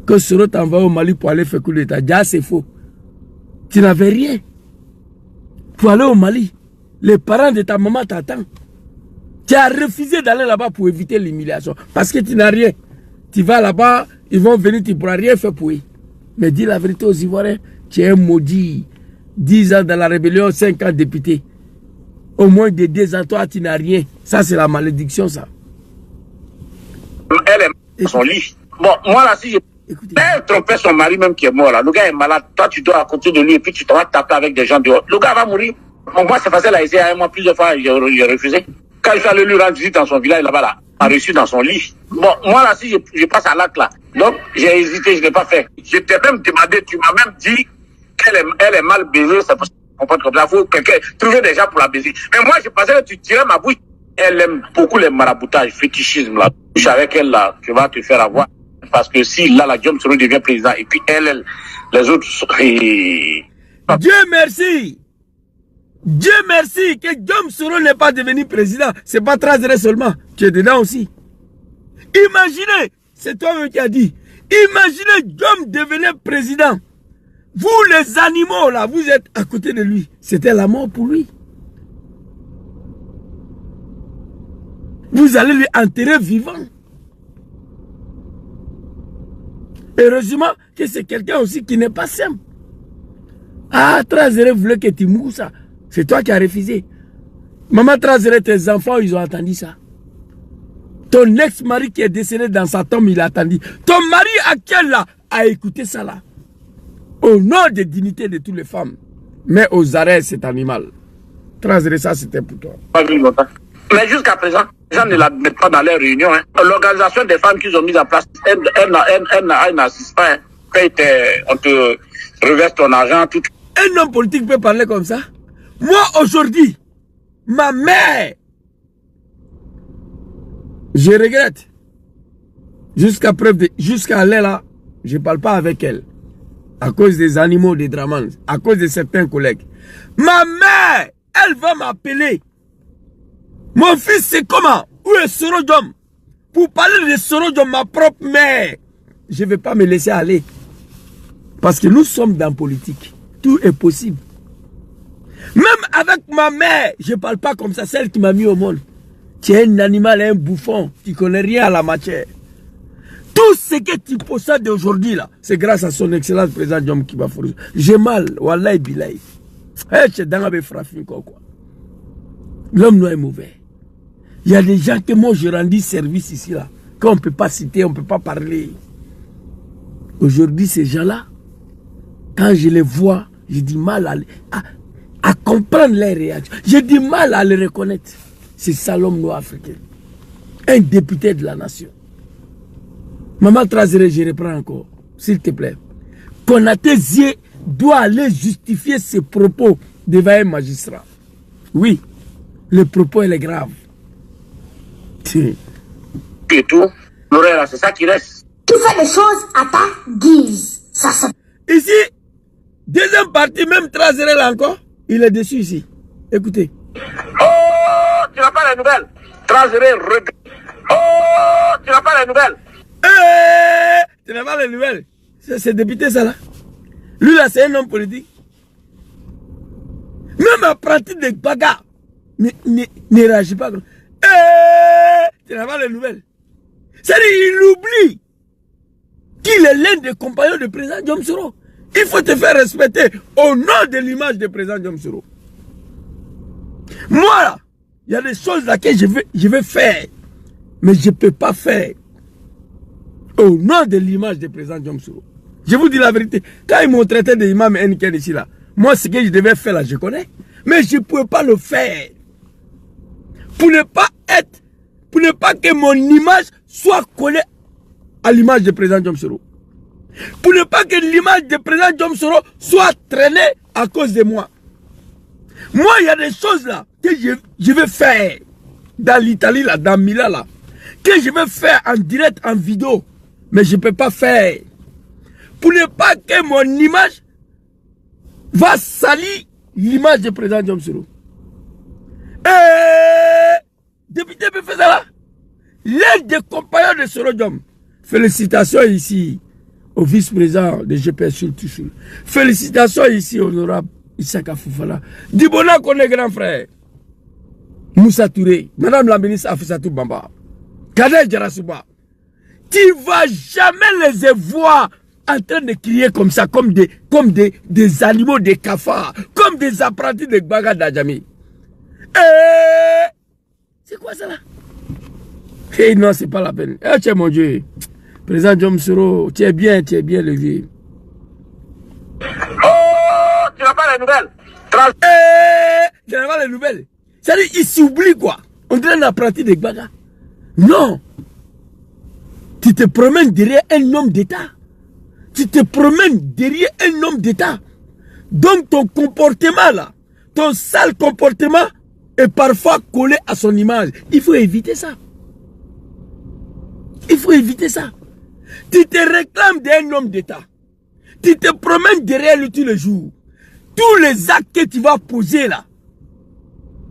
Que Soro t'envoie au Mali pour aller faire coup d'état. Déjà c'est faux. Tu n'avais rien. Pour aller au Mali, les parents de ta maman t'attendent. Tu as refusé d'aller là-bas pour éviter l'humiliation. Parce que tu n'as rien. Tu vas là-bas, ils vont venir, tu ne pourras rien faire pour eux. Mais dis la vérité aux Ivoiriens, tu es un maudit. 10 ans dans la rébellion, 5 ans député. Au moins de 2 ans, toi, tu n'as rien. Ça, c'est la malédiction, ça. Elle est dans son lit. Bon, moi là, si je... Elle trompait son mari même qui est mort là. Le gars est malade. Toi, tu dois à côté de lui et puis tu te vas taper avec des gens dehors. Le gars va mourir. Moi, c'est facile à essayer. Moi, plusieurs fois, j'ai refusé. Quand je suis allé lui rendre visite dans son village là-bas, là, a reçu dans son lit. Bon, moi là, si je passe à l'acte là, donc j'ai hésité, je ne l'ai pas fait. Je t'ai même demandé, tu m'as même dit qu'elle est mal baisée, c'est pour ça qu'on comprend comme ça. Il faut trouver des gens pour la baiser. Mais moi, je pensais que tu tirais ma bouche. Elle aime beaucoup les maraboutages, fétichisme là. Je suis avec elle là, tu vas te faire avoir. Parce que si là, la Diom Soro devient président et puis elle les autres... Dieu merci. Dieu merci que Diom Soro n'est pas devenu président. C'est pas Trazere seulement. Tu es dedans aussi. Imaginez, c'est toi-même qui as dit. Imaginez Diom devenait président. Vous les animaux là, vous êtes à côté de lui. C'était la mort pour lui. Vous allez lui enterrer vivant. Heureusement que c'est quelqu'un aussi qui n'est pas simple. Ah, Trazere voulait que tu moures ça. C'est toi qui as refusé. Maman Trazere, tes enfants, ils ont entendu ça. Ton ex-mari qui est décédé dans sa tombe, il a entendu. Ton mari actuel là, à écouter ça là. Au nom de dignité de toutes les femmes. Mais aux arrêts cet animal. Transgresser ça, c'était pour toi. Mais jusqu'à présent, les gens ne l'admettent pas dans les réunions. Hein. L'organisation des femmes qu'ils ont mise en place, elle n'assiste pas. Hein. Quand on te reverse ton argent, tout. Un homme politique peut parler comme ça? Moi, aujourd'hui, ma mère, je regrette. Jusqu'à preuve de... Jusqu'à là, je ne parle pas avec elle. À cause des animaux des Dramans. À cause de certains collègues. Ma mère, elle va m'appeler. Mon fils, c'est comment? Où est Sorodjom? Pour parler de Sorodjom, ma propre mère. Je ne vais pas me laisser aller. Parce que nous sommes dans la politique. Tout est possible. Même avec ma mère, je ne parle pas comme ça, celle qui m'a mis au monde. Tu es un animal, un bouffon. Tu ne connais rien à la matière. Tout ce que tu possèdes aujourd'hui, là, c'est grâce à son excellence président Djom Kibafourou. J'ai mal, wallahi bilahi. L'homme noir est mauvais. Il y a des gens que moi je rendis service ici, là. Qu'on ne peut pas citer, on ne peut pas parler. Aujourd'hui, ces gens-là, quand je les vois, j'ai du mal à comprendre les réactions. J'ai du mal à les reconnaître. C'est ça l'homme noir africain. Un député de la nation. Maman Trazere, je reprends encore, s'il te plaît. Konaté Zie doit aller justifier ses propos devant un magistrat. Oui, le propos il est grave. Et tout, c'est ça qui reste. Tu fais des choses à ta guise. Ça se... Ici, deuxième partie, même Trazere là encore, il est dessus ici. Écoutez. Oh, tu n'as pas les nouvelles. Trazere, oh, tu n'as pas les nouvelles. Tu n'as pas les nouvelles. C'est député ça là. Lui là c'est un homme politique. Même à partir des bagarres, ne réagit pas. Tu n'as pas les nouvelles. C'est-à-dire il oublie qu'il est l'un des compagnons du président Djom Soro. Il faut te faire respecter au nom de l'image du président Djom Soro. Moi là, il y a des choses là que je vais faire. Mais je ne peux pas faire. Au nom de l'image du président Djom Soro. Je vous dis la vérité. Quand ils m'ont traité d'imam Nken ici là, moi ce que je devais faire là, je connais. Mais je ne pouvais pas le faire. Pour ne pas que mon image soit collée à l'image du président Djom Soro. Pour ne pas que l'image du président Djom Soro soit traînée à cause de moi. Moi, il y a des choses là que je vais faire dans l'Italie là, dans Milan là, que je vais faire en direct, en vidéo. Mais je ne peux pas faire. Pour ne pas que mon image va salir l'image du président Djom Soro. Député peut faire ça là. L'un des compagnons de Soro Djom. Félicitations ici au vice-président de GPS Sultusul. Félicitations ici au honorable Issaka Foufala. Dibona connaît grand frère. Moussa Touré. Madame la ministre Afisatou Bamba. Kadej Djarasuba. Tu ne vas jamais les voir en train de crier comme ça, comme des animaux, des cafards, comme des apprentis de Gbaga Dajami. C'est quoi ça là? Hey, non, c'est pas la peine. Eh, tiens, mon Dieu. Président Djom Soro, tu es bien levé. Oh, tu n'as pas les nouvelles. Tu n'as pas les nouvelles. C'est-à-dire, il s'oublie quoi? On dirait un apprenti de Gbaga. Non. Tu te promènes derrière un homme d'État. Tu te promènes derrière un homme d'État. Donc ton comportement là, ton sale comportement est parfois collé à son image. Il faut éviter ça. Il faut éviter ça. Tu te réclames d'un homme d'État. Tu te promènes derrière lui tous les jours. Tous les actes que tu vas poser là,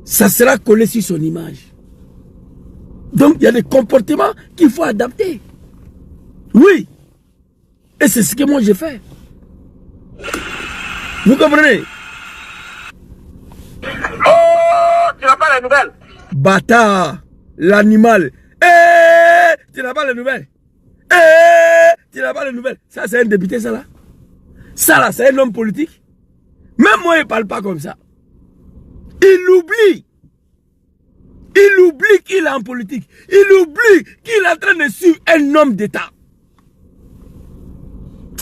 ça sera collé sur son image. Donc il y a des comportements qu'il faut adapter. Oui. Et c'est ce que moi j'ai fait. Vous comprenez? Oh, tu n'as pas les nouvelles. Bâtard, l'animal. Tu n'as pas les nouvelles. Tu n'as pas les nouvelles. Ça c'est un député ça là. Ça là c'est un homme politique. Même moi il ne parle pas comme ça. Il oublie. Il oublie qu'il est en politique. Il oublie qu'il est en train de suivre un homme d'État.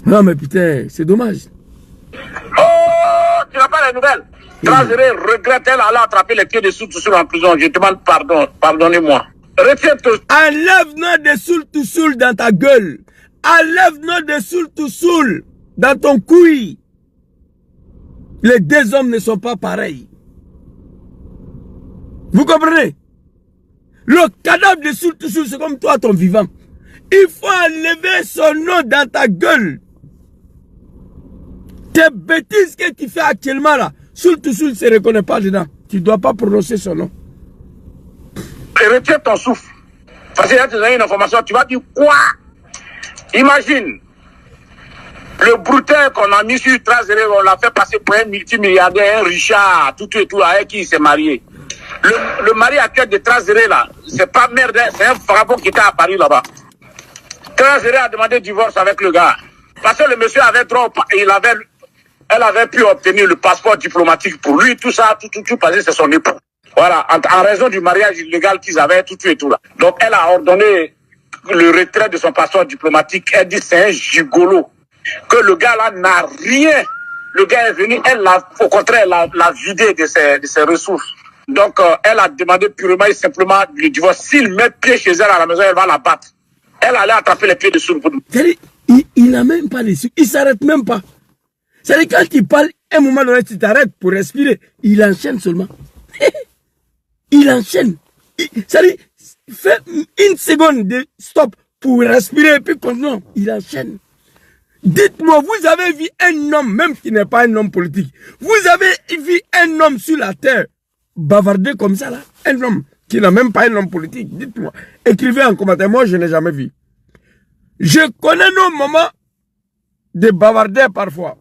Non, mais putain, c'est dommage. Oh, tu n'as pas les nouvelles. Trésorier regrette, elle allait attraper les pieds de Soul en prison. Je te demande pardon, pardonnez-moi. Retire-toi. Enlève nom de Soul dans ta gueule. Enlève nom de Soul dans ton couille. Les deux hommes ne sont pas pareils. Vous comprenez? Le cadavre de Soul, c'est comme toi, ton vivant. Il faut enlever son nom dans ta gueule. Tes bêtises que tu fais actuellement là, Soul ne se reconnaît pas dedans. Tu ne dois pas prononcer son nom. Et retire ton souffle. Parce qu'il y a une information, tu vas dire quoi? Imagine, le brouteur qu'on a mis sur Trésorier, on l'a fait passer pour un multimilliardaire, un Richard, tout et tout, avec qui il s'est marié. Le mari actuel de Trésorier là, c'est pas merde, c'est un vagabond qui était à Paris là-bas. Trésorier a demandé divorce avec le gars. Parce que le monsieur avait droit, elle avait pu obtenir le passeport diplomatique pour lui, tout ça, tout passé, c'est son époux. Voilà, en raison du mariage illégal qu'ils avaient, tout et tout là. Donc elle a ordonné le retrait de son passeport diplomatique. Elle dit c'est un gigolo. Que le gars là n'a rien. Le gars est venu, au contraire, elle l'a vidé de ses ressources. Donc elle a demandé purement et simplement le divorce. S'il met pied chez elle à la maison, elle va la battre. Elle allait attraper les pieds de Soul. Il n'a même pas les sucres, il ne s'arrête même pas. C'est-à-dire quand il parle, un moment donné, tu t'arrêtes pour respirer. Il enchaîne seulement. Il enchaîne. C'est-à-dire, fait une seconde de stop pour respirer et puis continue. Il enchaîne. Dites-moi, vous avez vu un homme, même qui n'est pas un homme politique, vous avez vu un homme sur la terre bavarder comme ça là? Un homme qui n'a même pas un homme politique. Dites-moi. Écrivez en commentaire. Moi, je n'ai jamais vu. Je connais nos mamans de bavarder parfois.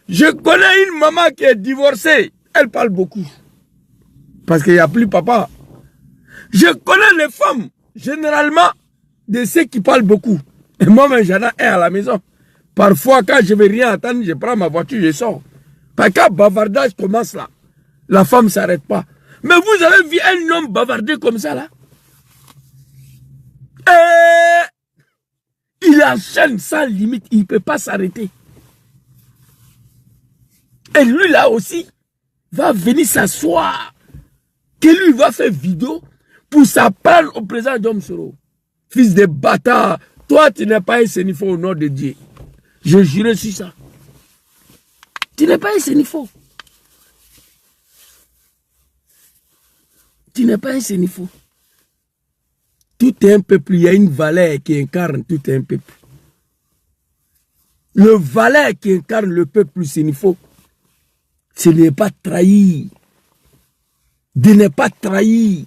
Je connais une maman qui est divorcée. Elle parle beaucoup. Parce qu'il n'y a plus papa. Je connais les femmes, généralement, de ceux qui parlent beaucoup. Et moi-même, j'en ai un à la maison. Parfois, quand je ne veux rien attendre, je prends ma voiture, je sors. Parce que quand le bavardage commence là, la femme ne s'arrête pas. Mais vous avez vu un homme bavarder comme ça là? Il enchaîne sans limite, il ne peut pas s'arrêter. Et lui là aussi, va venir s'asseoir. Que lui va faire vidéo pour s'apprendre au président Djom Soro. Fils de bâtard, toi tu n'es pas un sénifo au nom de Dieu. Je jure sur ça. Tu n'es pas un sénifo. Tu n'es pas un sénifo. Tout est un peuple, il y a une valeur qui incarne tout un peuple. Le valeur qui incarne le peuple sénifo, ce n'est pas trahir. De ne pas trahir.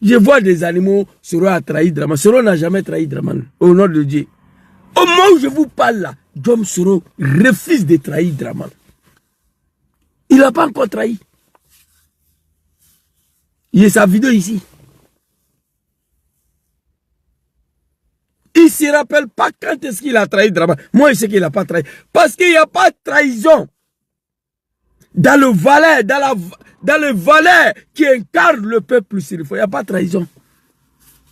Je vois des animaux, Soro a trahi Draman. Soro n'a jamais trahi Draman, au nom de Dieu. Au moment où je vous parle là, Djom Soro refuse de trahir Draman. Il n'a pas encore trahi. Il y a sa vidéo ici. Il ne se rappelle pas quand est-ce qu'il a trahi Draman. Moi, je sais qu'il n'a pas trahi. Parce qu'il n'y a pas de trahison. Dans le valet, dans le valet qui incarne le peuple sénifo, il n'y a pas de trahison.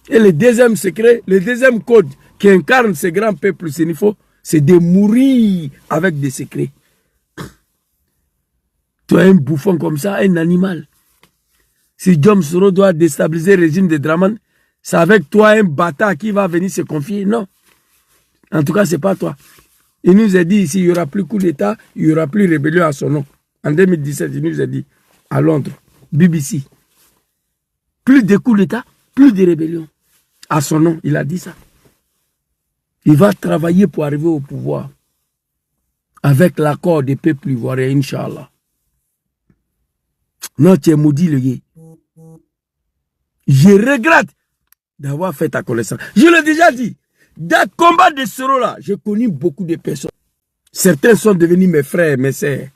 Et le deuxième secret, le deuxième code qui incarne ce grand peuple sénifo, c'est de mourir avec des secrets. Tu es un bouffon comme ça, un animal. Si Djom Soro doit déstabiliser le régime de Draman, c'est avec toi un bâtard qui va venir se confier. Non. En tout cas, ce n'est pas toi. Il nous a dit ici, il n'y aura plus coup d'État, il n'y aura plus rébellion à son nom. En 2017, il nous a dit, à Londres, BBC, plus de coups d'État, plus de rébellion. À son nom, il a dit ça. Il va travailler pour arriver au pouvoir avec l'accord des peuples ivoiriens, Inch'Allah. Non, tu es maudit, le gars. Je regrette d'avoir fait ta connaissance. Je l'ai déjà dit. Dans le combat de Soro là, j'ai connu beaucoup de personnes. Certains sont devenus mes frères, mes sœurs.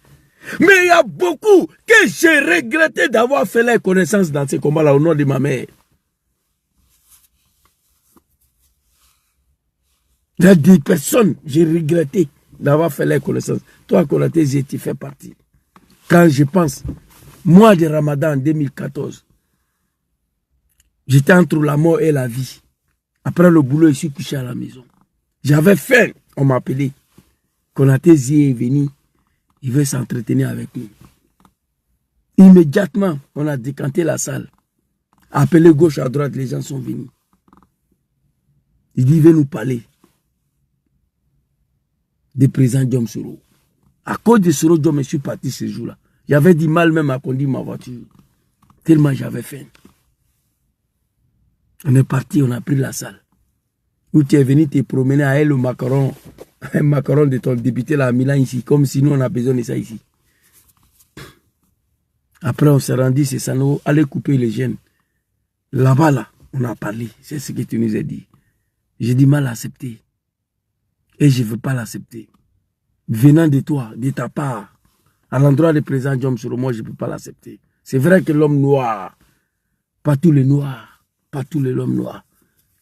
Mais il y a beaucoup que j'ai regretté d'avoir fait la connaissance dans ces combats-là au nom de ma mère. Il y a des personnes, j'ai regretté d'avoir fait la connaissance. Toi, Konaté, tu fais partie. Quand je pense, mois de Ramadan en 2014, j'étais entre la mort et la vie. Après le boulot, je suis couché à la maison. J'avais faim. on m'a appelé. Konaté Zie est venu. Il veut s'entretenir avec nous. Immédiatement, on a décanté la salle. Appelé gauche à droite, les gens sont venus. Il dit, il veut nous parler du président Diom Soro. À cause de Soro Diom, je suis parti ce jour-là. J'avais du mal même à conduire ma voiture. Tellement j'avais faim. On est parti, on a pris la salle. Où tu es venu te promener à le macaron. Un macaron de ton député là à Milan ici. Comme si nous on a besoin de ça ici. Après on s'est rendu, c'est ça, nous allez couper les gènes. Là-bas là, on a parlé. C'est ce que tu nous as dit. J'ai du mal à accepter. Et je ne veux pas l'accepter. Venant de toi, de ta part, à l'endroit du président Diom Soro, moi je ne peux pas l'accepter. C'est vrai que l'homme noir, pas tous les noirs, pas tous les hommes noirs,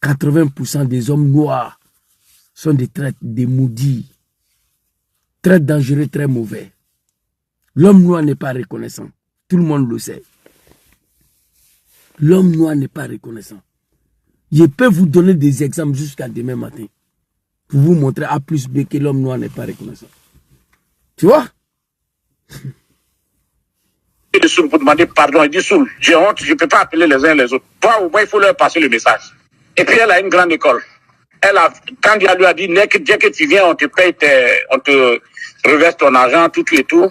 80% des hommes noirs sont des traîtres, des maudits, très dangereux, très mauvais. L'homme noir n'est pas reconnaissant. Tout le monde le sait. L'homme noir n'est pas reconnaissant. Je peux vous donner des exemples jusqu'à demain matin pour vous montrer A plus B que l'homme noir n'est pas reconnaissant. Tu vois? Pour demander pardon, il dit Soul, j'ai honte, je ne peux pas appeler les uns les autres. Toi, au moins, il faut leur passer le message. Et puis, elle a une grande école. Quand il lui a dit, dès que tu viens, on te paye, on te reverse ton argent, tout et tout.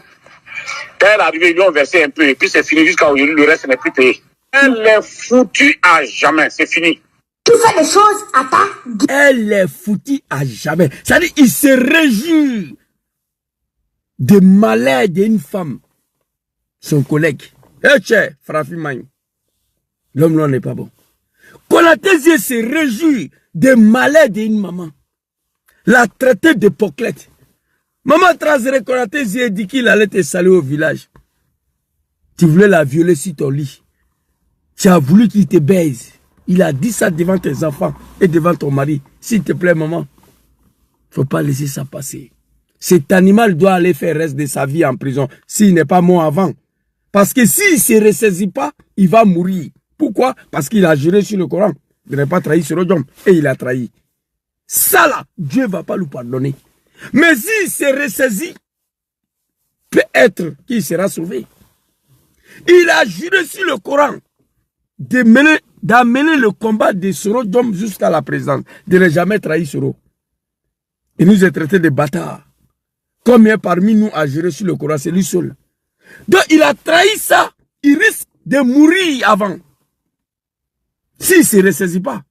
Quand elle est arrivée, ils lui ont versé un peu, et puis c'est fini jusqu'à aujourd'hui, le reste n'est plus payé. Elle est foutue à jamais, c'est fini. Tu fais des choses à ta guise. Elle est foutue à jamais. C'est-à-dire, il se réjouit de malheur d'une femme. Son collègue. Eh, tchè, Frafi Magne. L'homme là n'est pas bon. Konaté Zie se réjouit de malheur d'une maman. La traité de poclette. Maman Trazere Konaté Zie dit qu'il allait te saluer au village. Tu voulais la violer sur ton lit. Tu as voulu qu'il te baise. Il a dit ça devant tes enfants et devant ton mari. S'il te plaît, maman, faut pas laisser ça passer. Cet animal doit aller faire le reste de sa vie en prison s'il n'est pas mort avant. Parce que s'il ne se ressaisit pas, il va mourir. Pourquoi? Parce qu'il a juré sur le Coran de ne pas trahir Soro Diom et il a trahi. Ça là, Dieu ne va pas lui pardonner. Mais s'il se ressaisit, peut-être qu'il sera sauvé. Il a juré sur le Coran d'amener le combat de Soro Diom jusqu'à la présidence, de ne jamais trahir Soro. Il nous a traités de bâtards. Combien parmi nous a juré sur le Coran? C'est lui seul. Donc il a trahi ça. Il risque de mourir avant. S'il ne se ressaisit pas.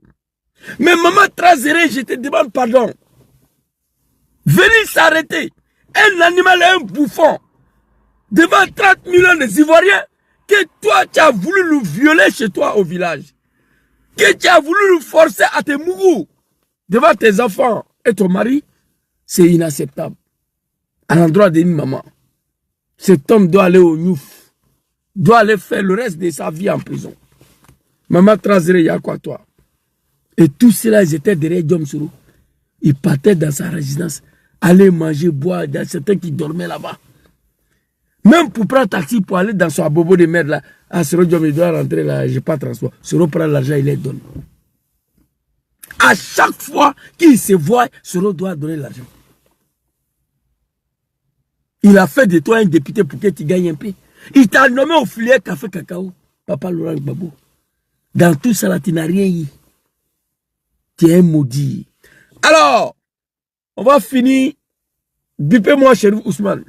Mais maman Trazere, je te demande pardon. Venez s'arrêter. Un animal est un bouffon. Devant 30 millions d'Ivoiriens. Que toi tu as voulu nous violer chez toi au village. Que tu as voulu nous forcer à te mourir. Devant tes enfants et ton mari. C'est inacceptable. À l'endroit d'une maman. Cet homme doit aller au Niouf. Doit aller faire le reste de sa vie en prison. Maman Trazere, il y a quoi toi? Et tous ceux-là, ils étaient derrière Diom Soro. Ils partaient dans sa résidence. Aller manger, boire. Il y a certains qui dormaient là-bas. Même pour prendre taxi pour aller dans son bobo de merde là. Ah, Soro Diom, il doit rentrer là. J'ai pas de transport. Soro prend l'argent, il les donne. À chaque fois qu'il se voit, Soro doit donner l'argent. Il a fait de toi un député pour que tu gagnes un peu. Il t'a nommé au filière Café Cacao, Papa Laurent Gbagbo. Dans tout ça, là, tu n'as rien eu. Tu es un maudit. Alors, on va finir. Bipez-moi, Chéri Ousmane.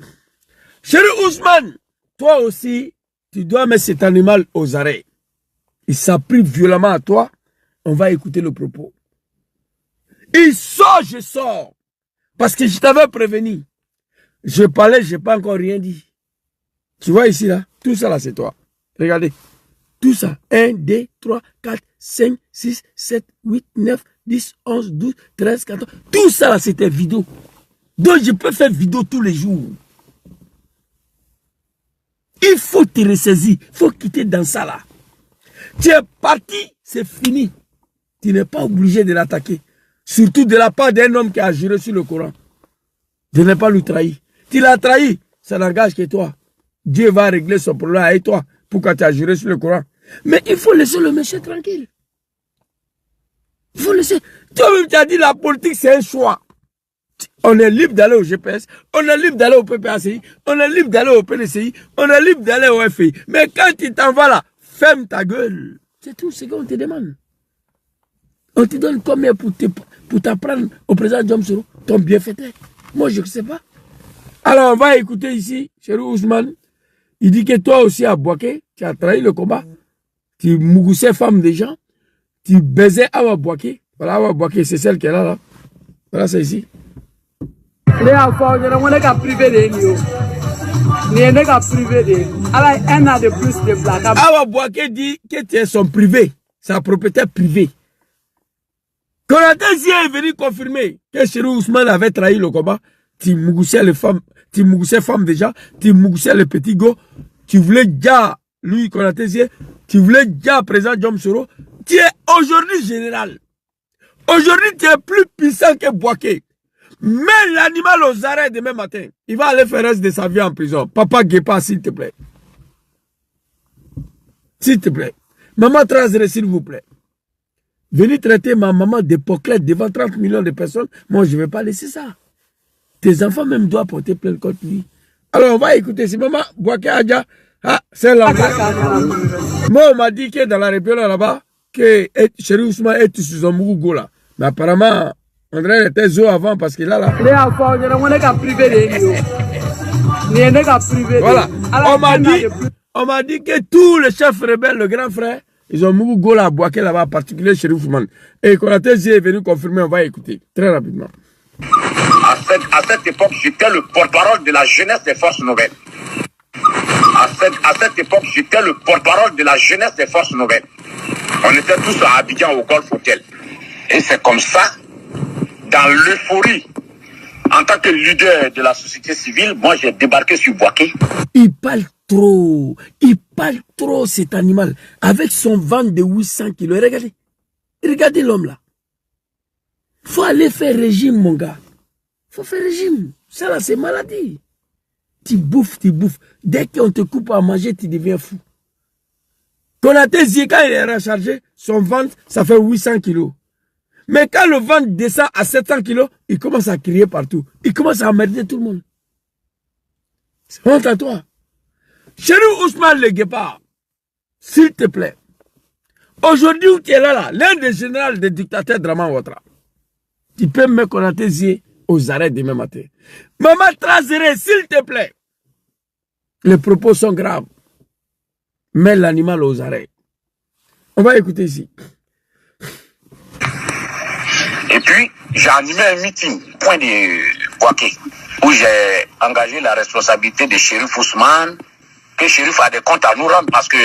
Chéri Ousmane, toi aussi, tu dois mettre cet animal aux arrêts. Il s'applique violemment à toi. On va écouter le propos. Il sort, je sors. Parce que je t'avais prévenu. Je parlais, je n'ai pas encore rien dit. Tu vois ici, là, tout ça, là, c'est toi. Regardez. Tout ça. 1, 2, 3, 4, 5, 6, 7, 8, 9, 10, 11, 12, 13, 14. Tout ça, là, c'était vidéo. Donc, je peux faire vidéo tous les jours. Il faut te ressaisir. Il faut quitter dans ça, là. Tu es parti, c'est fini. Tu n'es pas obligé de l'attaquer. Surtout de la part d'un homme qui a juré sur le Coran. De ne pas lui trahir. Tu l'as trahi, ça n'engage que toi. Dieu va régler son problème avec toi. Pourquoi tu as juré sur le Coran? Mais il faut laisser le monsieur tranquille. Il faut laisser. Toi-même, tu as dit la politique, c'est un choix. On est libre d'aller au GPS, on est libre d'aller au PPACI, on est libre d'aller au PDCI, on est libre d'aller au FI. Mais quand tu t'en vas là, ferme ta gueule. C'est tout ce qu'on te demande. On te donne combien pour t'apprendre au président Diom Soro, ton bienfaiteur? Moi, je ne sais pas. Alors, on va écouter ici, Cherif Ousmane. Il dit que toi aussi, à Bouaké, tu as trahi le combat. Tu mougoussais femme des gens. Tu baisais Awa Bouaké. Voilà, Awa Bouaké, c'est celle qui est là. Voilà, c'est ici. Ne y'a fɔ ɲɛna ko ne ka privé de ye nin ye o nin ye ne ka privé de ye ala ye un an de plus de bila a ka. Awa Bouaké dit que tu es son privé, sa propriété privée. Konaté Zie est venu confirmer que Cherif Ousmane avait trahi le combat. Tu mougoussais les femmes, tu mougoussais femmes déjà, tu mougoussais les petits go, tu voulais déjà lui Konaté Zie, tu voulais déjà président Diom Soro. Tu es aujourd'hui général. Aujourd'hui, tu es plus puissant que Bouaké. Mets l'animal aux arrêts demain matin. Il va aller faire le reste de sa vie en prison. Papa Guépa, s'il te plaît. S'il te plaît. Maman Trazere, s'il vous plaît. Venez traiter ma maman d'hypocrite devant 30 millions de personnes. Moi, je ne vais pas laisser ça. Tes enfants même doivent porter plainte contre lui. Alors, on va écouter. Si maman Bouaké Adja, ah, c'est là. Moi, on m'a dit que dans la rébellion là-bas, que Cherif Ousmane est sur son mougo là. Mais apparemment, André était zo avant parce qu'il a là. Voilà. On m'a dit que tous les chefs rebelles, le grand frère, ils ont mougo là à Bouaké là-bas, en particulier Cherif Ousmane. Et Konaté Zie est venu confirmer, on va écouter très rapidement. À cette époque, j'étais le porte-parole de la jeunesse des forces nouvelles. À cette époque, j'étais le porte-parole de la jeunesse des forces nouvelles. On était tous à Abidjan au Golf Hotel. Et c'est comme ça, dans l'euphorie, en tant que leader de la société civile, moi j'ai débarqué sur Bouaké. Il parle trop cet animal. Avec son ventre de 800 kilos. Regardez l'homme là. Faut aller faire régime, mon gars. Faut faire régime. Ça là, c'est maladie. Tu bouffes. Dès qu'on te coupe à manger, tu deviens fou. Konaté Zie, quand il est rechargé, son ventre, ça fait 800 kilos. Mais quand le ventre descend à 700 kilos, il commence à crier partout. Il commence à emmerder tout le monde. C'est honte à toi. Cherif Ousmane le Guépard, s'il te plaît. Aujourd'hui où tu es là, l'un des généraux des dictateurs Draman Ouattara, tu peux me Konaté Zie aux arrêts demain matin. Maman Trazere, s'il te plaît. Les propos sont graves. Mets l'animal aux arrêts. On va écouter ici. Et puis, j'ai animé un meeting, point de Bouaké, où j'ai engagé la responsabilité de Cherif Ousmane, que Cherif a des comptes à nous rendre parce que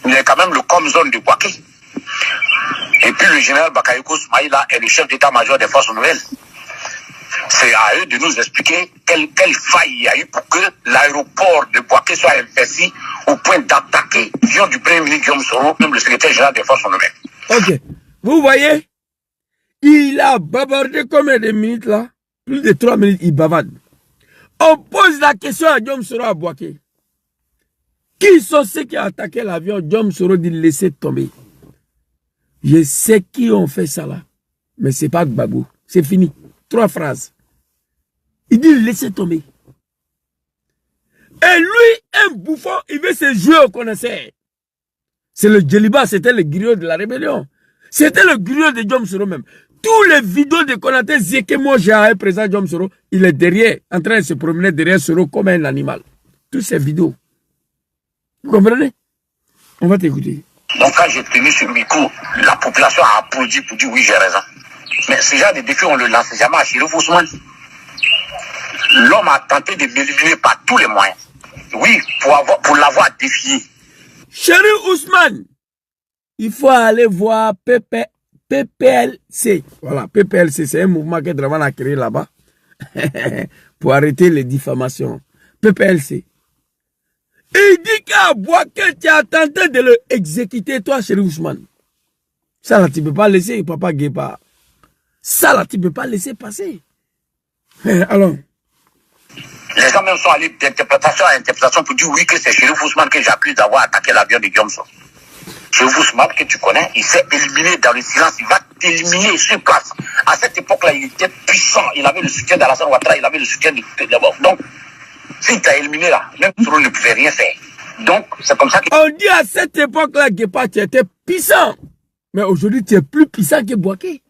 il est quand même le com-zone de Bouaké. Et puis le général Bakayoko Soumaïla est le chef d'état-major des forces nouvelles. C'est à eux de nous expliquer quelle faille il y a eu pour que l'aéroport de Bouaké soit investi au point d'attaquer l'avion du premier ministre Diom Soro, même le secrétaire général des forces nouvelles. Ok. Vous voyez, il a bavardé combien de minutes là? Plus de 3 minutes, il bavarde. On pose la question à Diom Soro à Bouaké. Qui sont ceux qui ont attaqué l'avion? Diom Soro dit laisser tomber. Je sais qui ont fait ça là. Mais c'est pas Gbagbo. C'est fini. 3 phrases. Il dit laissez tomber. Et lui, un bouffon, il veut se jouer au connaisseur. C'est le Djeliba, c'était le griot de la rébellion. C'était le griot de Diom Soro même. Tous les vidéos de Konaté Zie que moi j'ai à présent Diom Soro, il est derrière, en train de se promener derrière Soro comme un animal. Toutes ces vidéos. Vous comprenez? On va t'écouter. Donc quand j'ai tenu ce micro, la population a applaudi pour dire oui, j'ai raison. Mais ce genre de défi, on ne le lance jamais à Cherif Ousmane. L'homme a tenté de m'éliminer par tous les moyens. Oui, pour l'avoir défié. Cherif Ousmane, il faut aller voir PPLC. Voilà, PPLC, c'est un mouvement que Draman a créé là-bas pour arrêter les diffamations. PPLC. Il dit qu'à Bouaké, tu as tenté de le exécuter, toi, Cherif Ousmane. Ça là, tu ne peux pas laisser, Papa Guépa. Ça là, tu ne peux pas laisser passer. Alors. Les gens même sont allés d'interprétation à interprétation pour dire oui que c'est Cherif Ousmane que j'accuse d'avoir attaqué l'avion de Diom Soro. Cherif Ousmane que tu connais, il s'est éliminé dans le silence, il va éliminé sur place. À cette époque-là, il était puissant. Il avait le soutien d'Alassane Ouattara, il avait le soutien de d'abord. Donc, s'il t'a éliminé là, même Soro ne pouvait rien faire. Donc, c'est comme ça que... On dit à cette époque-là, Guépa, tu étais puissant. Mais aujourd'hui, tu es plus puissant que Bouaké.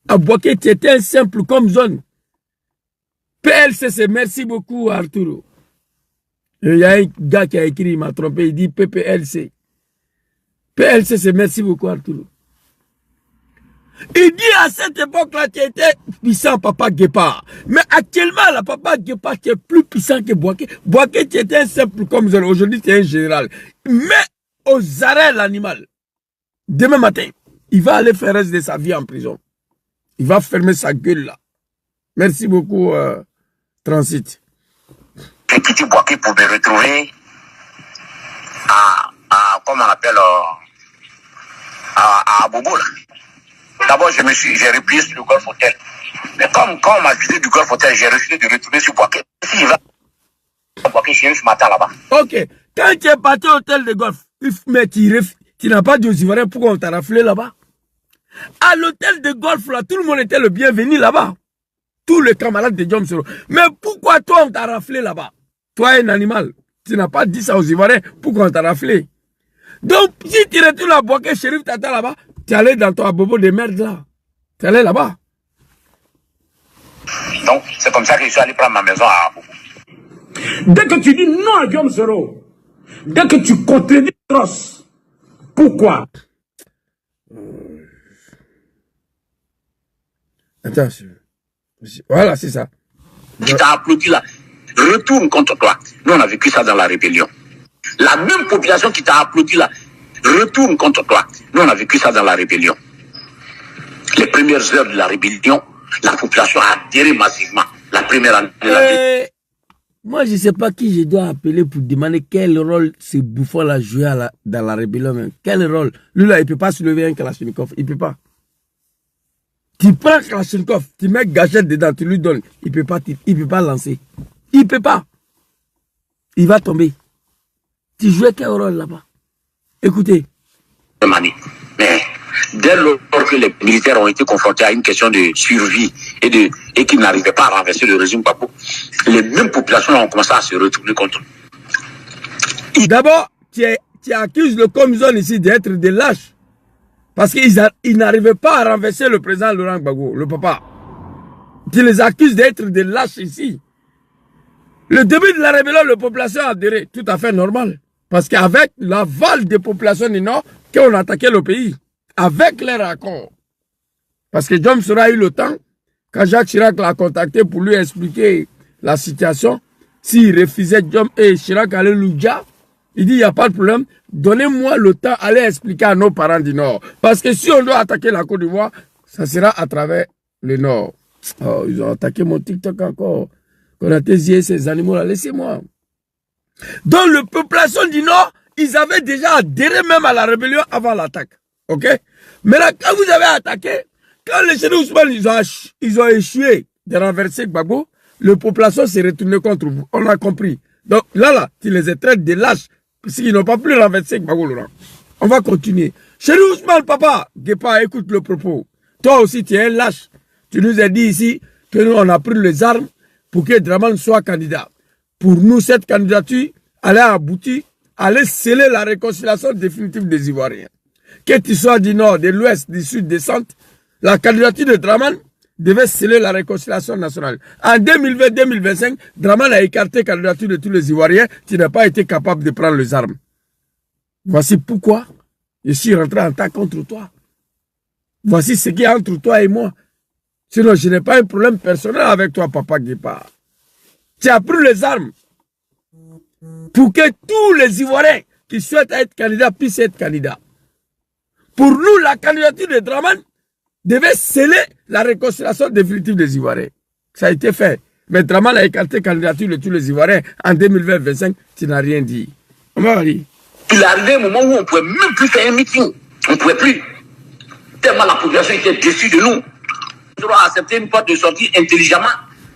À Bouaké, tu étais un simple comme zone. PLCC, merci beaucoup, Arturo. Il y a un gars qui a écrit, il m'a trompé, il dit PPLC. PLCC, merci beaucoup, Arturo. Il dit à cette époque-là, tu étais puissant, Papa Guépa. Mais actuellement, là, Papa Guépa, tu es plus puissant que Bouaké. Bouaké, tu étais un simple comme zone. Aujourd'hui, tu es un général. Mais aux arrêts, l'animal, demain matin, il va aller faire le reste de sa vie en prison. Il va fermer sa gueule là. Merci beaucoup, Transit. J'ai quitté Bouaké pour me retrouver comment on appelle, à Bobo là. D'abord, j'ai replié sur le Golf Hotel. Mais quand on m'a visité du Golf Hotel, j'ai refusé de retourner sur Bouaké. S'il va à Bouaké, je ce matin là-bas. Ok. Quand tu es parti au hôtel de golf, mais tu n'as pas dit Ivoiriens pourquoi on t'a raflé là-bas. À l'hôtel de golf, là, tout le monde était le bienvenu là-bas. Tous les camarades de Diom Soro. Mais pourquoi toi, on t'a raflé là-bas? Toi, un animal. Tu n'as pas dit ça aux Ivoiriens pourquoi on t'a raflé. Donc, si tu retournes à Bouaké, Chérif Tata là-bas, tu allais dans ton bobo de merde là. Tu allais là-bas. Donc, c'est comme ça que je suis allé prendre ma maison à Bobo. Dès que tu dis non à Diom Soro, dès que tu contredis Tross, pourquoi? Attends, voilà, c'est ça. Qui t'a applaudi là, retourne contre toi. Nous, on a vécu ça dans la rébellion. La même population qui t'a applaudi là, retourne contre toi. Nous, on a vécu ça dans la rébellion. Les premières heures de la rébellion, la population a adhéré massivement. La première année de la rébellion. Moi, je ne sais pas qui je dois appeler pour demander quel rôle ce bouffon-là joué dans la rébellion. Même. Quel rôle? Lui, là, il ne peut pas soulever un Kalachnikov. Il ne peut pas. Tu prends Kalachnikov, tu mets gâchette dedans, tu lui donnes. Il ne peut pas lancer. Il ne peut pas. Il va tomber. Tu jouais quel rôle là-bas? Écoutez. Mais dès lors que les militaires ont été confrontés à une question de survie et qu'ils n'arrivaient pas à renverser le régime Gbagbo, les mêmes populations ont commencé à se retourner contre eux. D'abord, tu accuses le Comzone ici d'être des lâches. Parce qu'ils n'arrivaient pas à renverser le président Laurent Gbagbo, le papa. Tu les accuses d'être des lâches ici. Le début de la rébellion, la population a adhéré. Tout à fait normal. Parce qu'avec l'aval des populations du Nord, qu'on a attaqué le pays. Avec les raccords. Parce que Diom Soro a eu le temps, quand Jacques Chirac l'a contacté pour lui expliquer la situation, s'il refusait Diom et Chirac allait lui dire, il dit, il n'y a pas de problème, donnez-moi le temps, allez expliquer à nos parents du Nord. Parce que si on doit attaquer la Côte d'Ivoire, ça sera à travers le Nord. Oh, ils ont attaqué mon TikTok encore. Qu'on a tésillé ces animaux-là, laissez-moi. Donc, la population du Nord, ils avaient déjà adhéré même à la rébellion avant l'attaque. Ok? Mais là, quand vous avez attaqué, quand les Chéri Ousmane, ils ont échoué de renverser Gbagbo, la population s'est retournée contre vous. On a compris. Donc là, tu les traites de lâches, parce qu'ils n'ont pas pu renverser Gbagbo Laurent. On va continuer. Chéri Ousmane, papa, Guépa, écoute le propos. Toi aussi, tu es un lâche. Tu nous as dit ici que nous, on a pris les armes pour que Dramane soit candidat. Pour nous, cette candidature allait aboutir, allait sceller la réconciliation définitive des Ivoiriens. Que tu sois du Nord, de l'Ouest, du Sud, du Centre, la candidature de Dramane devait sceller la réconciliation nationale. En 2020-2025, Dramane a écarté la candidature de tous les Ivoiriens qui n'ont pas été capables de prendre les armes. Voici pourquoi je suis rentré en attaque contre toi. Voici ce qui est entre toi et moi. Sinon, je n'ai pas un problème personnel avec toi, Papa Guépa. Tu as pris les armes pour que tous les Ivoiriens qui souhaitent être candidats puissent être candidats. Pour nous, la candidature de Dramane devait sceller la réconciliation définitive des Ivoiriens. Ça a été fait. Mais Dramane a écarté la candidature de tous les Ivoiriens en 2020-2025. Tu n'as rien dit. On va aller. Il est arrivé un moment où on ne pouvait même plus faire un meeting. On ne pouvait plus. Tellement la population était déçue de nous. On a accepté une porte de sortie intelligemment.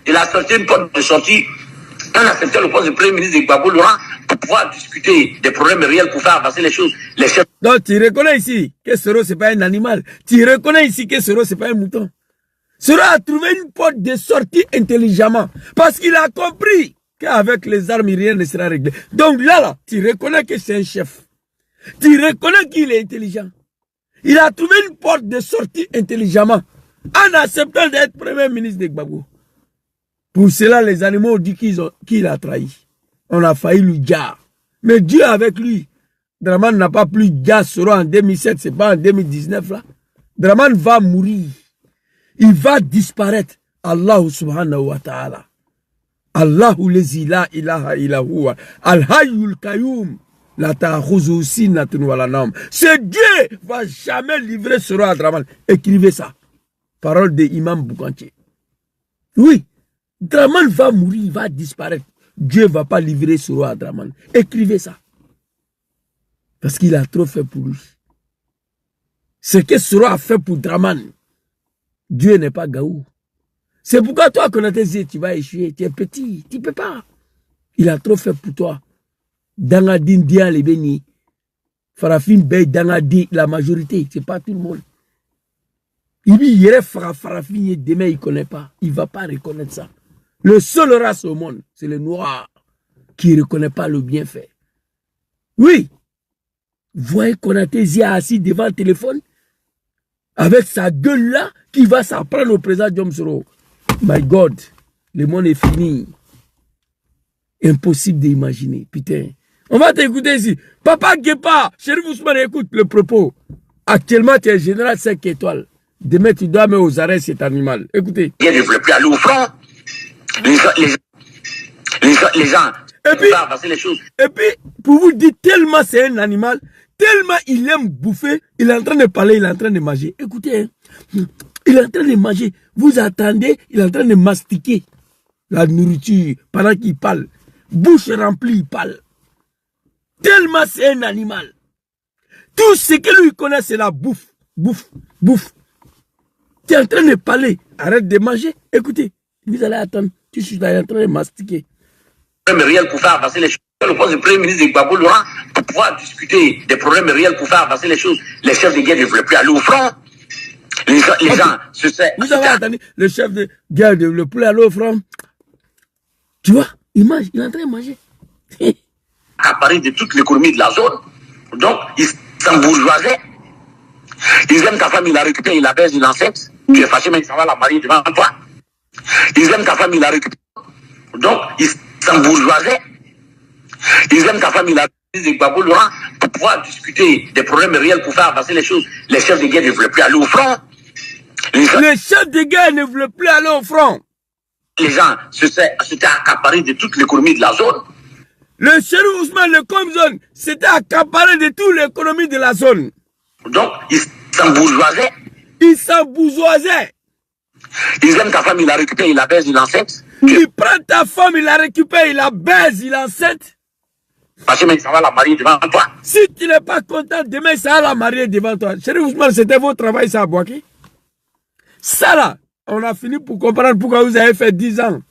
Il a accepté une porte de sortie. On a accepté le poste de Premier ministre de Gbagbo Laurent. pour pouvoir discuter des problèmes réels, pour faire avancer les choses. Les chefs. Donc tu reconnais ici que Soro c'est pas un animal. Tu reconnais ici que Soro c'est pas un mouton. Soro a trouvé une porte de sortie intelligemment. Parce qu'il a compris qu'avec les armes, rien ne sera réglé. Donc là, tu reconnais que c'est un chef. Tu reconnais qu'il est intelligent. Il a trouvé une porte de sortie intelligemment. En acceptant d'être premier ministre de Gbagbo. Pour cela, les animaux ont dit qu'il a trahi. On a failli lui dire. Mais Dieu avec lui. Draman n'a pas plus dire Soro en 2007, c'est pas en 2019 là. Draman va mourir. Il va disparaître. Allah subhanahu wa ta'ala. Allahu lezi la ilaha illa huwa. Al-hayyul qayyum. La ta'khuzu sinatun wa la nawm. Ce Dieu va jamais livrer Soro à Draman. Écrivez ça. Parole de Imam Boukanché. Oui. Draman va mourir, il va disparaître. Dieu ne va pas livrer Soro à Draman. Écrivez ça. Parce qu'il a trop fait pour lui. Ce que Soro a fait pour Draman, Dieu n'est pas Gaou. C'est pourquoi toi, Konaté, tu vas échouer. Tu es petit, tu ne peux pas. Il a trop fait pour toi. Dangadin Dia les bénis. Farafin Bey Dangadin, la majorité, ce n'est pas tout le monde. Il dit, il Farafin, demain, il ne connaît pas. Il ne va pas reconnaître ça. Le seul race au monde, c'est le noir qui ne reconnaît pas le bienfait. Oui. Voyez Konaté Zia assis devant le téléphone avec sa gueule là qui va s'apprendre au président Diom Soro. My God, le monde est fini. Impossible d'imaginer. Putain. On va t'écouter ici. Papa Guépa, Chérif Ousmane, écoute le propos. Actuellement, tu es général 5 étoiles. Demain, tu dois mettre aux arrêts cet animal. Écoutez. Il ne veut plus aller au front. Les gens avancer les choses. Et puis, pour vous dire, tellement c'est un animal, tellement il aime bouffer, il est en train de parler, il est en train de manger. Écoutez, hein, il est en train de manger. Vous attendez, il est en train de mastiquer la nourriture pendant qu'il parle. Bouche remplie, il parle. Tellement c'est un animal. Tout ce que lui connaît, c'est la bouffe. Bouffe, bouffe. Tu es en train de parler. Arrête de manger. Écoutez, vous allez attendre. Tu suis en train de mastiquer. Problèmes réels pour faire avancer les choses. Le poste du premier ministre de Gbagbo Laurent, pour pouvoir discuter des problèmes réels pour faire avancer les choses. Les chefs de guerre ne veulent plus aller au front. Les gens se servent. Vous avez entendu le chef de guerre ne veut plus aller au front. Tu vois, il mange, il est en train de manger. Accaparé de toute l'économie de la zone. Donc, ils s'embourgeoisaient. Ils aiment ta femme, il la récupère, il la baise, il l'enceinte. Tu es fâché, mais il s'en va la marier devant toi. Ils aiment ta femme, il la récupère. Donc, ils s'embourgeoisaient. Ils aiment ta femme, il la récupère de Gbagbo Laurent pour pouvoir discuter des problèmes réels pour faire avancer les choses. Les chefs de guerre ne veulent plus aller au front. Les chefs de guerre ne veulent plus aller au front. Les gens s'étaient accaparés de toute l'économie de la zone. Le Chérif Ousmane, le Comzone, s'était accaparé de toute l'économie de la zone. Donc, ils s'embourgeoisaient. Ils s'embourgeoisaient. Ils aiment ta femme, il la récupère, il la baise, il l'enceinte. Il prend ta femme, il la récupère, il la baise, il l'enceinte. Parce que ça va la marier devant toi. Si tu n'es pas content, demain, ça va la marier devant toi. Chérif Ousmane, c'était votre travail, ça, à Boaké. Ça, là, on a fini pour comprendre pourquoi vous avez fait 10 ans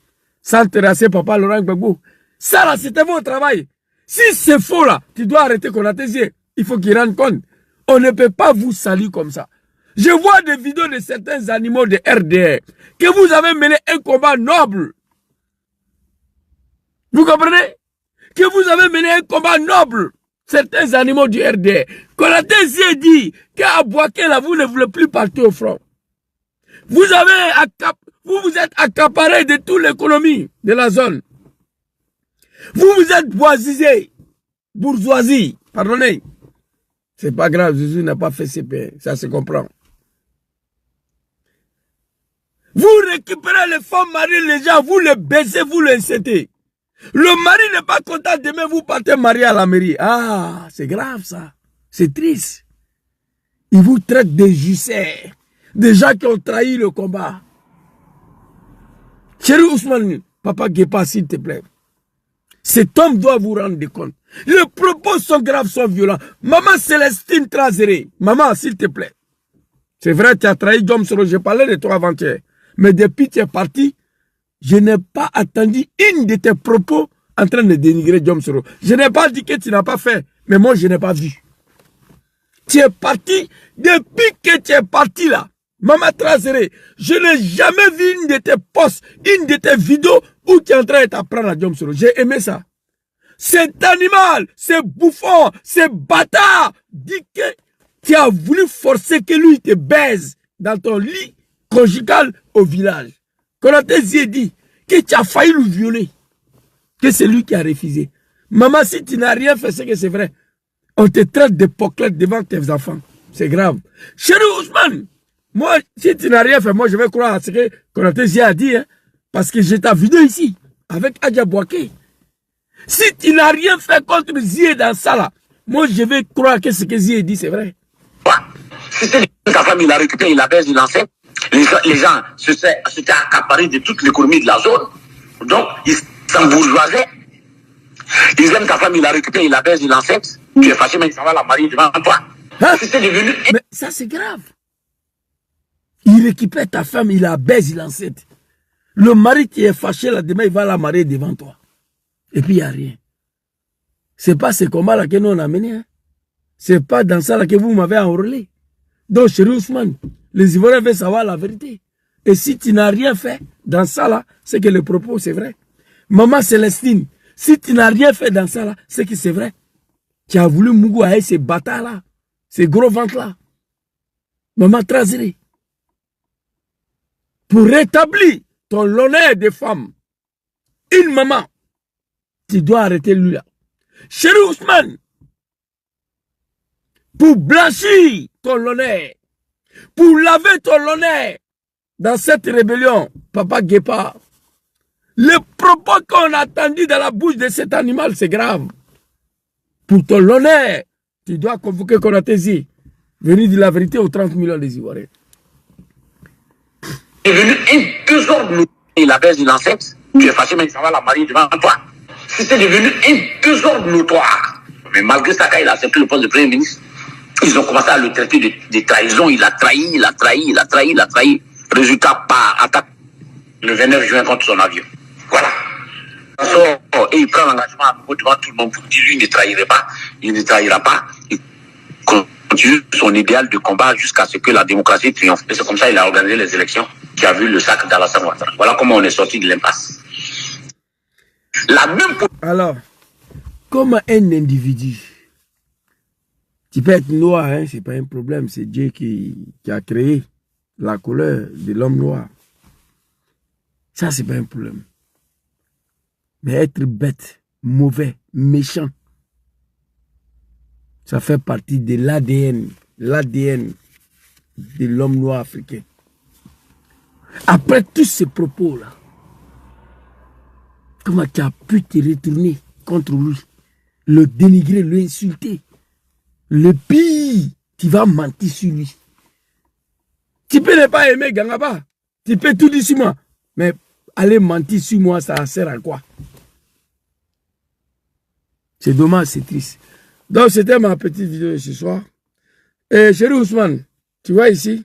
sans terrasser Papa Laurent Gbagbo. Ça, là, c'était votre travail. Si c'est faux, là, tu dois arrêter Konaté. Il faut qu'il rende compte. On ne peut pas vous saluer comme ça. Je vois des vidéos de certains animaux de RDR que vous avez mené un combat noble. Vous comprenez? Que vous avez mené un combat noble. Certains animaux du RDR. Konaté dit qu'à Boaké, là, vous ne voulez plus partir au front. Vous vous êtes accaparé de toute l'économie de la zone. Vous vous êtes boisisé. Bourgeoisie. Pardonnez. C'est pas grave, Jésus n'a pas fait CP. Ça se comprend. Vous récupérez les femmes mariées, les gens, vous les baissez, vous les incitez. Le mari n'est pas content, demain vous partez marier à la mairie. Ah, c'est grave ça. C'est triste. Ils vous traitent de jussés. Des gens qui ont trahi le combat. Chérif Ousmane, Papa Guépa, s'il te plaît. Cet homme doit vous rendre compte. Les propos sont graves, sont violents. Maman Célestine Trazéré, maman, s'il te plaît. C'est vrai, tu as trahi Diom Soro, j'ai parlé de toi avant-hier. Mais depuis que tu es parti, je n'ai pas attendu une de tes propos en train de dénigrer Diom Soro. Je n'ai pas dit que tu n'as pas fait, mais moi je n'ai pas vu. Tu es parti, depuis que tu es parti là, Maman Trazeré, je n'ai jamais vu une de tes posts, une de tes vidéos où tu es en train de t'apprendre à Diom Soro. J'ai aimé ça. Cet animal, ce bouffon, ce bâtard, dit que tu as voulu forcer que lui te baise dans ton lit conjugal au village. Konaté Zie dit que tu as failli le violer, que c'est lui qui a refusé. Maman, si tu n'as rien fait, c'est que c'est vrai. On te traite de poclette devant tes enfants. C'est grave. Chéri Ousmane, moi, si tu n'as rien fait, moi je vais croire à ce que Konaté Zie a dit, hein, parce que j'ai ta vidéo ici, avec Adja Bouaké. Si tu n'as rien fait contre Zie dans ça là, moi je vais croire que ce que Zie dit, c'est vrai. Si c'est ta femme, il a récupéré, il a baissé, il enseigne. Les gens s'étaient accaparés de toute l'économie de la zone. Donc, ils s'embourgeoisaient. Ils aiment ta femme, il a récupéré, il la baise, il enseigne. Tu es fâché, mais ça va la marier devant toi. Hein? Si c'est devenu... Mais ça, c'est grave. Il récupère ta femme, il la baise, il enseigne. Le mari qui est fâché, là, demain, il va la marier devant toi. Et puis, il n'y a rien. C'est pas ce combat-là que nous on a mené. Hein? C'est pas dans ça là que vous m'avez enrôlé. Donc, chéri Ousmane, les Ivoiriens veulent savoir la vérité. Et si tu n'as rien fait dans ça là, c'est que le propos c'est vrai. Maman Célestine, si tu n'as rien fait dans ça là, c'est que c'est vrai. Tu as voulu Mougou avec ces bâtards là, ces gros ventres là. Maman Trazeré. Pour rétablir ton honneur de femme, une maman, tu dois arrêter lui là. Chéri Ousmane, pour blanchir ton honneur, pour laver ton honneur dans cette rébellion, Papa Guépard, les propos qu'on a entendus dans la bouche de cet animal, c'est grave. Pour ton honneur, tu dois convoquer Konaté Zie, venir dire la vérité aux 30 millions des Ivoiriens. Il est venu un désordre, il la baise, il enseigne. Tu es fâché, mais ça va la marier devant toi. C'était devenu un désordre notoire. Mais malgré ça, quand il a accepté le poste de Premier ministre, ils ont commencé à le traiter de trahison. Il a trahi. Résultat, par attaque le 29 juin contre son avion. Voilà. Et il prend l'engagement à nouveau devant tout le monde pour dire lui ne trahirait pas, il ne trahira pas. Il continue son idéal de combat jusqu'à ce que la démocratie triomphe. Et c'est comme ça qu'il a organisé les élections qui a vu le sac d'Alassane Ouattara. Voilà comment on est sorti de l'impasse. Alors, comme un individu, tu peux être noir, hein, c'est pas un problème, c'est Dieu qui a créé la couleur de l'homme noir. Ça, c'est pas un problème. Mais être bête, mauvais, méchant, ça fait partie de l'ADN de l'homme noir africain. Après tous ces propos-là, comment tu as pu te retourner contre lui, le dénigrer, l'insulter? Le pire, tu vas mentir sur lui. Tu peux ne pas aimer Gangaba, tu peux tout dire sur moi, mais aller mentir sur moi, ça sert à quoi? C'est dommage, c'est triste. Donc, c'était ma petite vidéo de ce soir. Et chéri Ousmane, tu vois ici?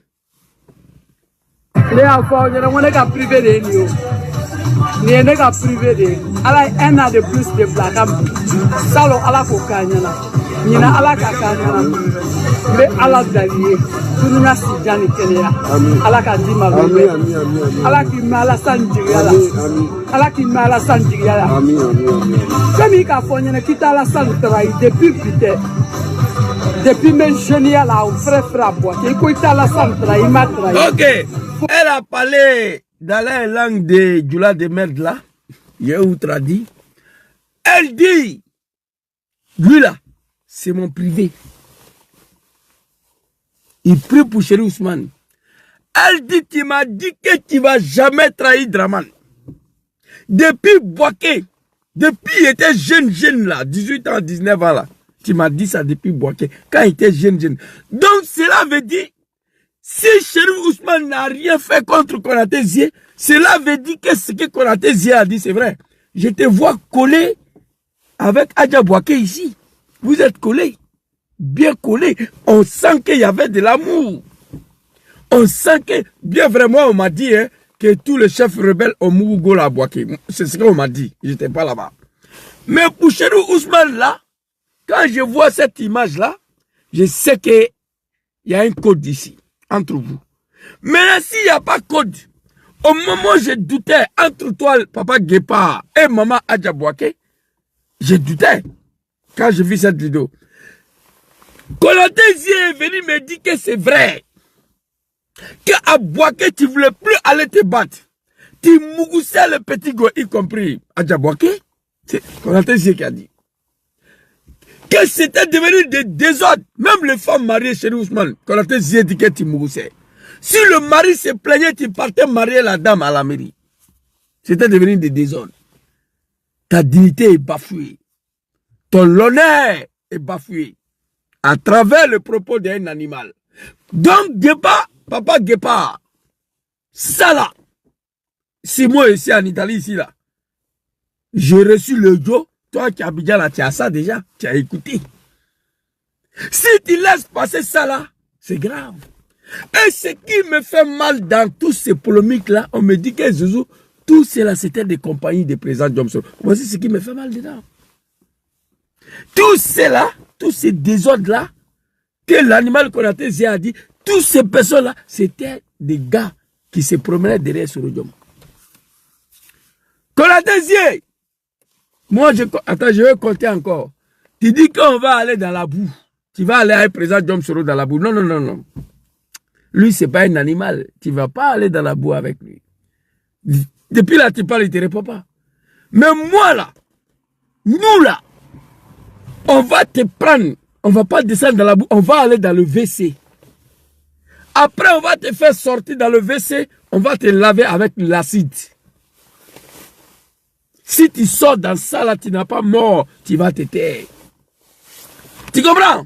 Les enfants, je ne pas privé de nous. Je ne pas privé de nous. Alors, un an de plus de placam. Salo ala ko kanyana. Nina ala ka kanyana. Mais ala dalié. Tout nous a si jani kenya. Ala ka di ma. Ala ki mala sanjigala. Ala ki mala sanjigala. Comme il a fait kita la santraï depuis vite. Depuis même jeune là, on frère bois. Il a la santraï, il m'a trahi. Ok. Elle a parlé dans la langue de Djoula de merde là. Yéhoutra dit. Elle dit, lui là, c'est mon privé. Il prie pour chéri Ousmane. Elle dit, tu m'as dit que tu ne vas jamais trahir Draman. Depuis Bouaké, depuis il était jeune là, 18 ans, 19 ans là. Tu m'as dit ça depuis Bouaké, quand il était jeune. Donc cela veut dire, si chéri Ousmane n'a rien fait contre Konaté Zie, cela veut dire que ce que Konaté Zie a dit, c'est vrai. Je te vois collé avec Adja Bouaké ici. Vous êtes collés, bien collés. On sent qu'il y avait de l'amour. On sent que, bien vraiment, on m'a dit hein, que tous les chefs rebelles ont Mougo la Bouaké. C'est ce qu'on m'a dit. Je n'étais pas là-bas. Mais pour Chérif Ousmane là, quand je vois cette image-là, je sais qu'il y a un code ici, entre vous. Maintenant, s'il n'y a pas de code, au moment où je doutais entre toi, Papa Guépard et Maman Adjabouaké, je doutais quand je vis cette vidéo. Konaté est venu me dire que c'est vrai. Qu'à Bouaké, tu ne voulais plus aller te battre. Tu mougoussais le petit go, y compris Adjabouaké. C'est Konaté qui a dit. Que c'était devenu des désordres. Même les femmes mariées chez Ousmane, Konaté a dit que tu mougoussais. Si le mari se plaignait, tu partais marier la dame à la mairie. C'était devenu des désordres. Ta dignité est bafouée. Ton honneur est bafoué. À travers le propos d'un animal. Donc, Guépard, Papa Guépard, ça là, c'est moi ici en Italie, ici là. J'ai reçu le Joe, toi qui habites là, tu as ça déjà, tu as écouté. Si tu laisses passer ça là, c'est grave. Et ce qui me fait mal dans toutes ces polémiques-là, on me dit que Zouzou, tout cela c'était des compagnies de président Johnson. Voici ce qui me fait mal dedans. Tout cela, tous ces désordres-là, que l'animal Konaté a dit, toutes ces personnes-là, c'était des gars qui se promenaient derrière sur le Diom. Konaté, moi, attends, je vais compter encore. Tu dis qu'on va aller dans la boue. Tu vas aller avec le président Diom Soro dans la boue. Non, non, non, non. Lui, c'est pas un animal. Tu ne vas pas aller dans la boue avec lui. Depuis là, tu parles, il ne te répond pas. Mais moi, là, nous, là, on va te prendre. On ne va pas descendre dans la boue. On va aller dans le WC. Après, on va te faire sortir dans le WC. On va te laver avec l'acide. Si tu sors dans ça, là, tu n'as pas mort. Tu vas te taire. Tu comprends?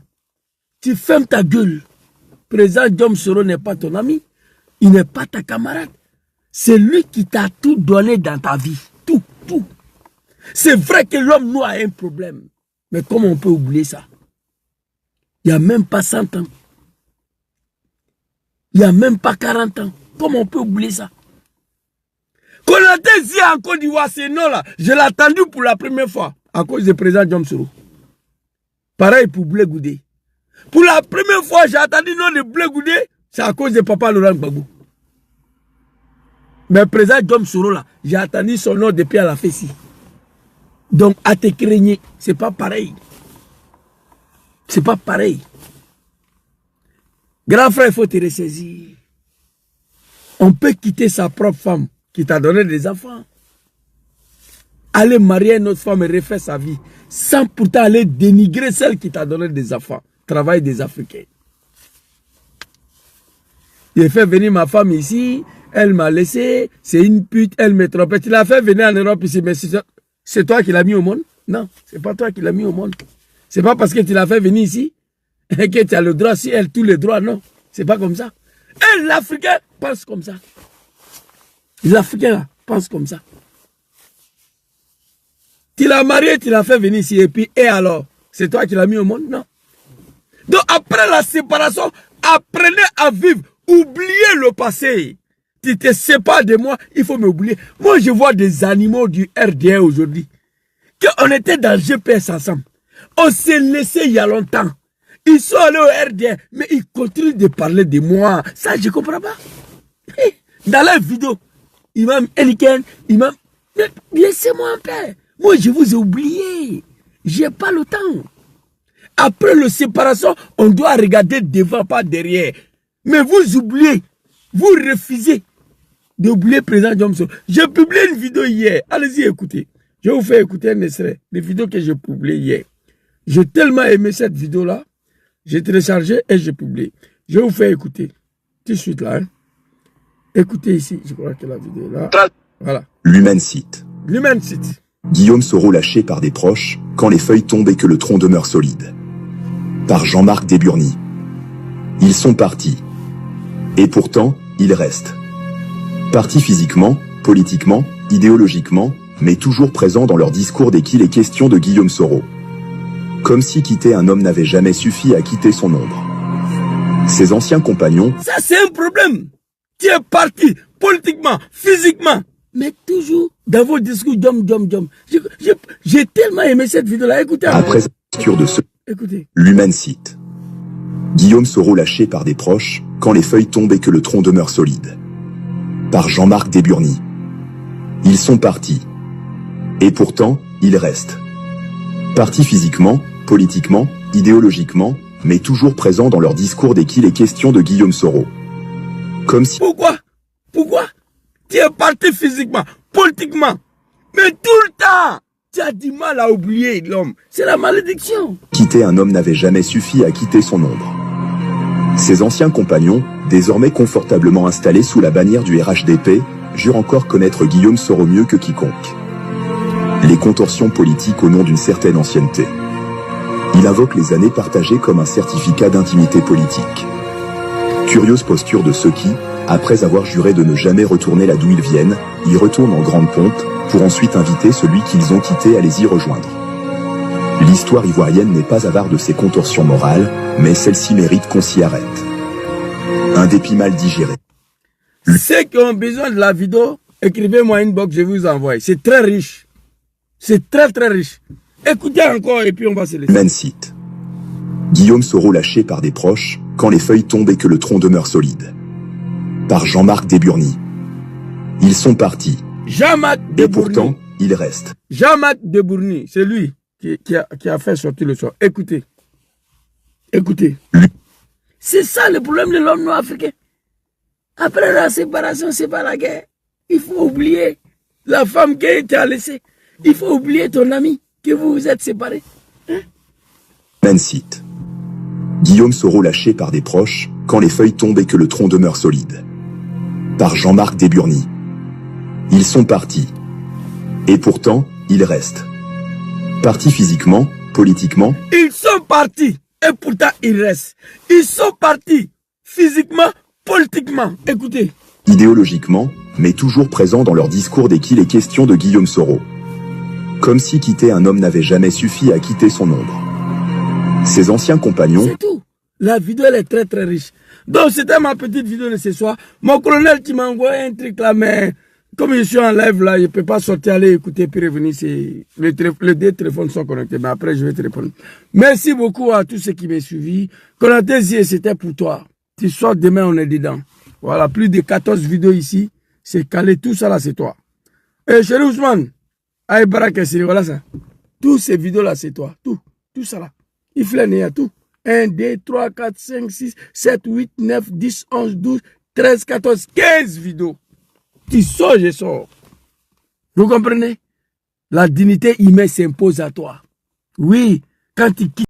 Tu fermes ta gueule. Président Diom Soro n'est pas ton ami, il n'est pas ta camarade. C'est lui qui t'a tout donné dans ta vie. Tout, tout. C'est vrai que l'homme noir a un problème. Mais comment on peut oublier ça? Il n'y a même pas 100 ans. Il n'y a même pas 40 ans. Comment on peut oublier ça? Konaté dit en Côte d'Ivoire, c'est non là. Je l'ai attendu pour la première fois à cause du président Diom Soro. Pareil pour Blé Goudé. Pour la première fois, j'ai entendu le nom de Blé Goudé, c'est à cause de Papa Laurent Gbagbo. Mais le président Diom Soro, là, j'ai entendu son nom depuis à la Fessi. Donc, à te craigner, c'est pas pareil. C'est pas pareil. Grand frère, il faut te ressaisir. On peut quitter sa propre femme qui t'a donné des enfants. Aller marier une autre femme et refaire sa vie. Sans pourtant aller dénigrer celle qui t'a donné des enfants. Travail des Africains. J'ai fait venir ma femme ici, elle m'a laissé, c'est une pute, elle me trompait. Tu l'as fait venir en Europe ici, mais c'est toi qui l'as mis au monde? Non, c'est pas toi qui l'as mis au monde. C'est pas parce que tu l'as fait venir ici que tu as le droit, si elle, tous les droits, non. C'est pas comme ça. Et l'Africain pense comme ça. L'Africain pense comme ça. Tu l'as marié, tu l'as fait venir ici, et puis, et alors? C'est toi qui l'as mis au monde? Non. Donc après la séparation, apprenez à vivre. Oubliez le passé. Tu te sépares de moi, il faut m'oublier. Moi, je vois des animaux du RDA aujourd'hui. Qu'on était dans le GPS ensemble. On s'est laissé il y a longtemps. Ils sont allés au RDA, mais ils continuent de parler de moi. Ça, je ne comprends pas. Dans la vidéo, Imam Eliken, Imam... Laissez-moi en paix. Moi, je vous ai oublié. Je n'ai pas le temps. Après la séparation, on doit regarder devant, pas derrière. Mais vous oubliez, vous refusez d'oublier le président Diom Soro. J'ai publié une vidéo hier. Allez-y, écoutez. Je vais vous faire écouter un extrait des vidéos que j'ai publiées hier. J'ai tellement aimé cette vidéo-là. J'ai téléchargé et j'ai publié. Je vais vous faire écouter. Tout de suite là. Hein. Écoutez ici. Je crois que la vidéo est là. Voilà. L'Human Site. L'Human Site. Guillaume Soro lâché par des proches, quand les feuilles tombent et que le tronc demeure solide. Par Jean-Marc Desburny. Ils sont partis. Et pourtant, ils restent. Partis physiquement, politiquement, idéologiquement, mais toujours présents dans leur discours dès qu'il est question de Guillaume Soro. Comme si quitter un homme n'avait jamais suffi à quitter son ombre. Ses anciens compagnons... Ça, c'est un problème. Tu es parti politiquement, physiquement, Mais toujours dans vos discours, dom. J'ai tellement aimé cette vidéo-là. Écoutez. Après la lecture de ce Écoutez. l'Human cite Guillaume Soro lâché par des proches, quand les feuilles tombent et que le tronc demeure solide. Par Jean-Marc Desburny. Ils sont partis. Et pourtant, ils restent. Partis physiquement, politiquement, idéologiquement, mais toujours présents dans leur discours dès qu'il est question de Guillaume Soro. Comme si... Pourquoi tu es parti physiquement, politiquement, mais tout le temps, tu as du mal à oublier l'homme. C'est la malédiction. Quitter un homme n'avait jamais suffi à quitter son ombre. Ses anciens compagnons, désormais confortablement installés sous la bannière du RHDP, jurent encore connaître Guillaume Soro mieux que quiconque. Les contorsions politiques au nom d'une certaine ancienneté. Il invoque les années partagées comme un certificat d'intimité politique. Curieuse posture de ceux qui, après avoir juré de ne jamais retourner là d'où ils viennent, y retournent en grande pompe, pour ensuite inviter celui qu'ils ont quitté à les y rejoindre. L'histoire ivoirienne n'est pas avare de ses contorsions morales, mais celle-ci mérite qu'on s'y arrête. Un dépit mal digéré. Ceux qui ont besoin de la vidéo, écrivez-moi une box, je vous envoie. C'est très riche. C'est très riche. Écoutez encore et puis on va se laisser. Human cite Guillaume Soro lâché par des proches, quand les feuilles tombent et que le tronc demeure solide. Par Jean-Marc Desburny. Ils sont partis. Jean-Marc Et Desburny. pourtant, ils restent. Jean-Marc Desburny, c'est lui qui a fait sortir le son. Écoutez. C'est ça le problème de l'homme noir africain. Après la séparation, c'est pas la guerre. Il faut oublier la femme qui t'a laissé. Il faut oublier ton ami que vous vous êtes séparés. Human cite Guillaume Soro lâché par des proches, quand les feuilles tombent et que le tronc demeure solide. Par Jean-Marc Desburny. Ils sont partis. Et pourtant, ils restent. Partis physiquement, politiquement. Ils sont partis. Et pourtant, ils restent. Ils sont partis physiquement, politiquement. Écoutez. Idéologiquement, mais toujours présents dans leur discours dès qu'il est question de Guillaume Soro. Comme si quitter un homme n'avait jamais suffi à quitter son ombre. Ses anciens compagnons... C'est tout. La vidéo, elle est très riche. Donc, c'était ma petite vidéo de ce soir. Mon colonel qui m'a envoyé un truc là, mais comme je suis en live là, je ne peux pas sortir, aller écouter puis revenir. Les deux téléphones sont connectés, mais après, je vais te répondre. Merci beaucoup à tous ceux qui m'ont suivi. Konaté, c'était pour toi. Tu sors demain, on est dedans. Voilà, plus de 14 vidéos ici. C'est calé, tout ça là, c'est toi. Et chéri Ousmane, aïe Barak, voilà ça. Tous ces vidéos là, c'est toi. Tout ça là. Il flâne, il y a tout. 1, 2, 3, 4, 5, 6, 7, 8, 9, 10, 11, 12, 13, 14, 15 vidéos. Tu sors, je sors. Vous comprenez? La dignité humaine s'impose à toi. Oui, quand tu quittes.